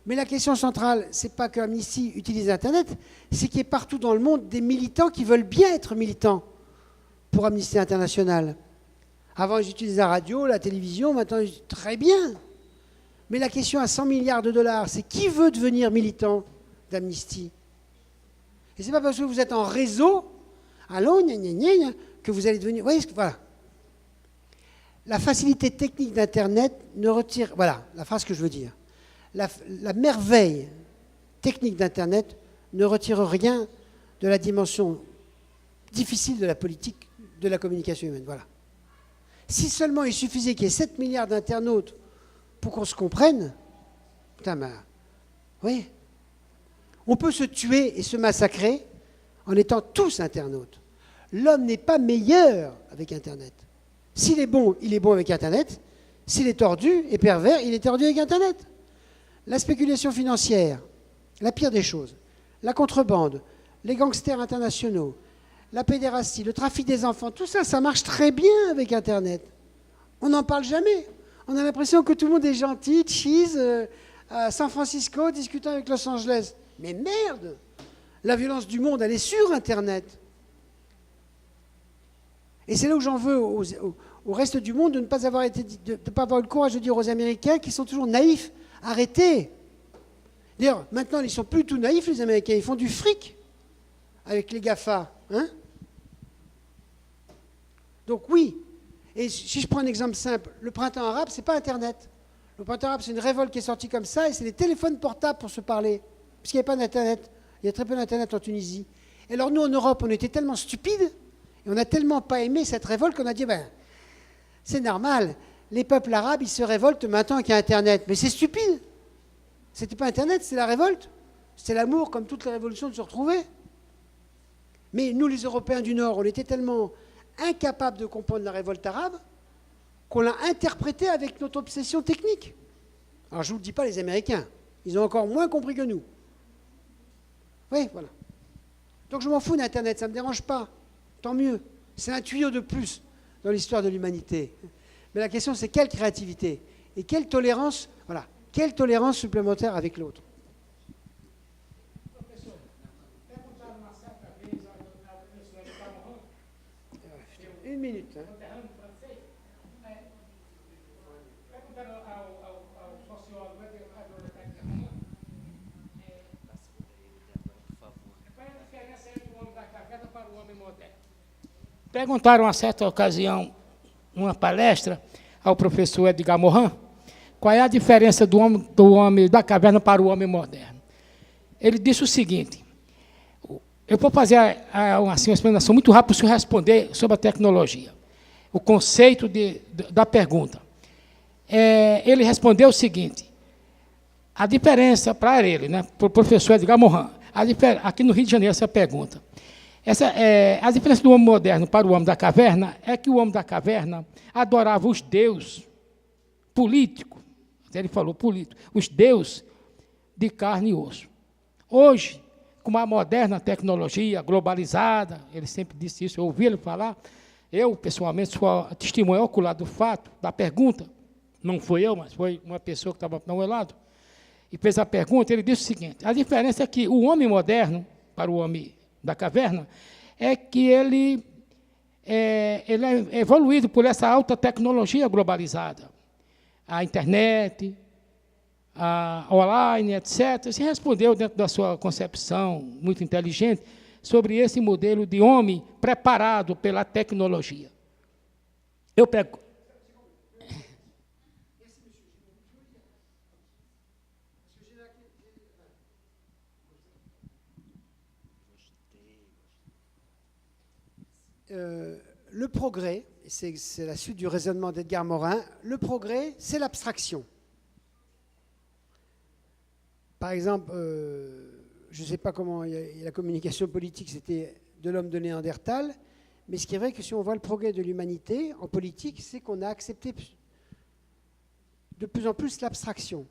Mais la question centrale, ce n'est pas que Amnesty utilise Internet, c'est qu'il y a partout dans le monde des militants qui veulent bien être militants pour Amnesty International. Avant, ils utilisaient la radio, la télévision, maintenant, très bien. Mais la question à 100 milliards de dollars, c'est qui veut devenir militant d'Amnesty? Et ce n'est pas parce que vous êtes en réseau, allons, gna gna gna, que vous allez devenir... Vous voyez, voilà. La facilité technique d'Internet ne retire... Voilà, la phrase que je veux dire. La merveille technique d'Internet ne retire rien de la dimension difficile de la politique, de la communication humaine. Voilà. Si seulement il suffisait qu'il y ait 7 milliards d'internautes pour qu'on se comprenne, putain, ben, oui, on peut se tuer et se massacrer en étant tous internautes. L'homme n'est pas meilleur avec Internet. S'il est bon, il est bon avec Internet. S'il est tordu et pervers, il est tordu avec Internet. La spéculation financière, la pire des choses, la contrebande, les gangsters internationaux, la pédérastie, le trafic des enfants, tout ça, ça marche très bien avec Internet. On n'en parle jamais. On a l'impression que tout le monde est gentil, cheese, à San Francisco, discutant avec Los Angeles. Mais merde! La violence du monde, elle est sur Internet. Et c'est là où j'en veux au reste du monde de ne pas avoir le courage de dire aux Américains qui sont toujours naïfs, arrêtez. D'ailleurs, maintenant, ils ne sont plus tout naïfs, les Américains, ils font du fric avec les GAFA. Hein? Donc oui, et si je prends un exemple simple, le printemps arabe, ce n'est pas Internet. Le printemps arabe, c'est une révolte qui est sortie comme ça, et c'est des téléphones portables pour se parler. Parce qu'il n'y a pas d'Internet. Il y a très peu d'Internet en Tunisie. Et alors nous, en Europe, on était tellement stupides, et on n'a tellement pas aimé cette révolte qu'on a dit, ben, c'est normal, les peuples arabes, ils se révoltent maintenant qu'il y a Internet. Mais c'est stupide. C'était pas Internet, c'est la révolte. C'était l'amour, comme toutes les révolutions, de se retrouver. Mais nous, les Européens du Nord, on était tellement incapables de comprendre la révolte arabe qu'on l'a interprétée avec notre obsession technique. Alors je ne vous le dis pas, les Américains. Ils ont encore moins compris que nous. Oui, voilà. Donc je m'en fous d'Internet, ça ne me dérange pas. Tant mieux. C'est un tuyau de plus dans l'histoire de l'humanité. Mais la question, c'est quelle créativité et quelle tolérance, voilà, quelle tolérance supplémentaire avec l'autre. Une minute. Hein. Perguntaram a certa ocasião, numa palestra, ao professor Edgar Morin, qual é a diferença do homem da caverna para o homem moderno. Ele disse o seguinte, eu vou fazer assim, uma explanação muito rápida para o senhor responder sobre a tecnologia, o conceito da pergunta. Ele respondeu o seguinte, a diferença para ele, né, para o professor Edgar Morin, aqui no Rio de Janeiro, essa pergunta. A diferença do homem moderno para o homem da caverna é que o homem da caverna adorava os deuses políticos, ele falou político, os deuses de carne e osso. Hoje, com a moderna tecnologia globalizada, ele sempre disse isso, eu ouvi ele falar, eu, pessoalmente, sou testemunha ocular do fato, da pergunta, não foi eu, mas foi uma pessoa que estava ao meu lado, e fez a pergunta, ele disse o seguinte, a diferença é que o homem moderno, para o homem da caverna, é que ele é evoluído por essa alta tecnologia globalizada. A internet, a online, etc. Se respondeu dentro da sua concepção muito inteligente sobre esse modelo de homem preparado pela tecnologia. Eu pego... Le progrès, c'est la suite du raisonnement d'Edgar Morin, le progrès, c'est l'abstraction. Par exemple, je ne sais pas comment la communication politique, c'était de l'homme de Néandertal, mais ce qui est vrai que si on voit le progrès de l'humanité en politique, c'est qu'on a accepté de plus en plus l'abstraction.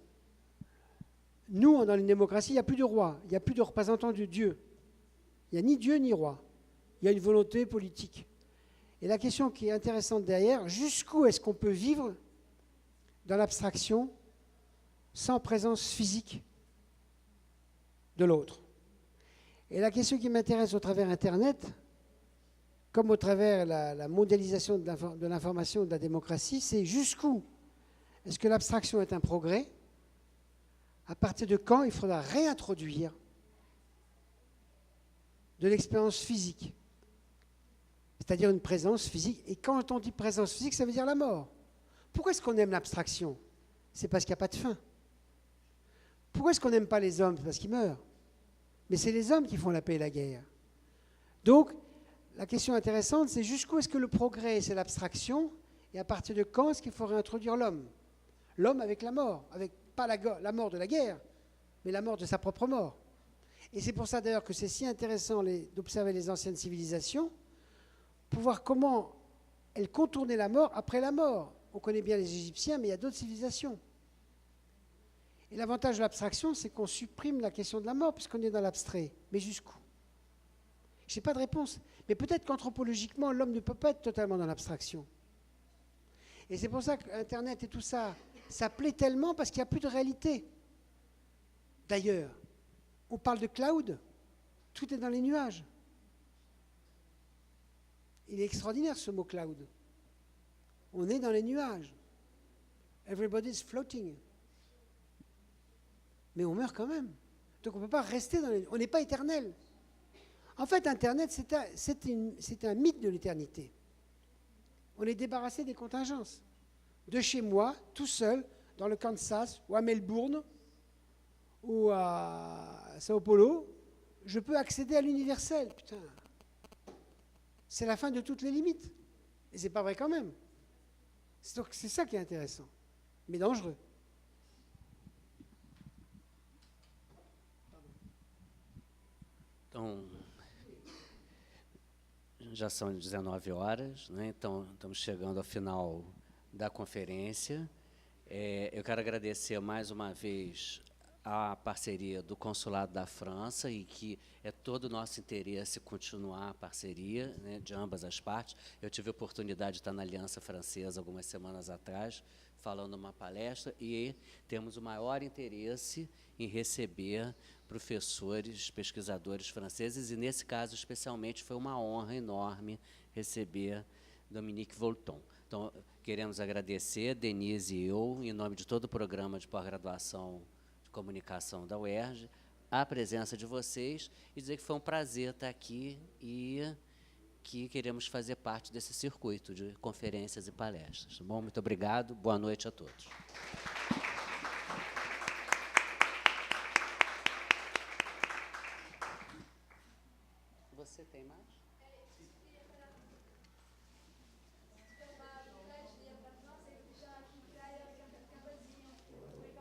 Nous, dans une démocratie, il n'y a plus de roi, il n'y a plus de représentants de Dieu. Il n'y a ni Dieu ni roi. Il y a une volonté politique. Et la question qui est intéressante derrière, jusqu'où est-ce qu'on peut vivre dans l'abstraction sans présence physique de l'autre? Et la question qui m'intéresse au travers Internet, comme au travers la mondialisation de l'information et de la démocratie, c'est jusqu'où est-ce que l'abstraction est un progrès? À partir de quand il faudra réintroduire de l'expérience physique? C'est-à-dire une présence physique. Et quand on dit présence physique, ça veut dire la mort. Pourquoi est-ce qu'on aime l'abstraction? C'est parce qu'il n'y a pas de fin. Pourquoi est-ce qu'on n'aime pas les hommes? C'est parce qu'ils meurent. Mais c'est les hommes qui font la paix et la guerre. Donc, la question intéressante, c'est jusqu'où est-ce que le progrès, c'est l'abstraction, et à partir de quand est-ce qu'il faut réintroduire l'homme? L'homme avec la mort, avec pas la mort de la guerre, mais la mort de sa propre mort. Et c'est pour ça d'ailleurs que c'est si intéressant d'observer les anciennes civilisations, pour voir comment elles contournaient la mort après la mort. On connaît bien les Égyptiens, mais il y a d'autres civilisations. Et l'avantage de l'abstraction, c'est qu'on supprime la question de la mort, puisqu'on est dans l'abstrait. Mais jusqu'où? Je n'ai pas de réponse. Mais peut-être qu'anthropologiquement, l'homme ne peut pas être totalement dans l'abstraction. Et c'est pour ça qu'Internet et tout ça, ça plaît tellement, parce qu'il n'y a plus de réalité. D'ailleurs, on parle de cloud, tout est dans les nuages. Il est extraordinaire ce mot cloud. On est dans les nuages. Everybody's floating. Mais on meurt quand même. Donc on ne peut pas rester dans les... On n'est pas éternel. En fait, Internet, c'est un mythe de l'éternité. On est débarrassé des contingences. De chez moi, tout seul, dans le Kansas, ou à Melbourne, ou à Sao Paulo, je peux accéder à l'universel. Putain. C'est la fin de toutes les limites. Et c'est pas vrai quand même. Donc c'est ça qui est intéressant, mais dangereux. Então, já são 19 horas, né? Então estamos chegando ao final da conferência. Eu quero agradecer mais uma vez a parceria do Consulado da França e que é todo o nosso interesse continuar a parceria, né, de ambas as partes. Eu tive a oportunidade de estar na Aliança Francesa algumas semanas atrás, falando numa palestra, e temos o maior interesse em receber professores, pesquisadores franceses, e nesse caso, especialmente, foi uma honra enorme receber Dominique Volton. Então, queremos agradecer, Denise e eu, em nome de todo o programa de pós-graduação de comunicação da UERJ, a presença de vocês e dizer que foi um prazer estar aqui e que queremos fazer parte desse circuito de conferências e palestras. Bom, muito obrigado, boa noite a todos.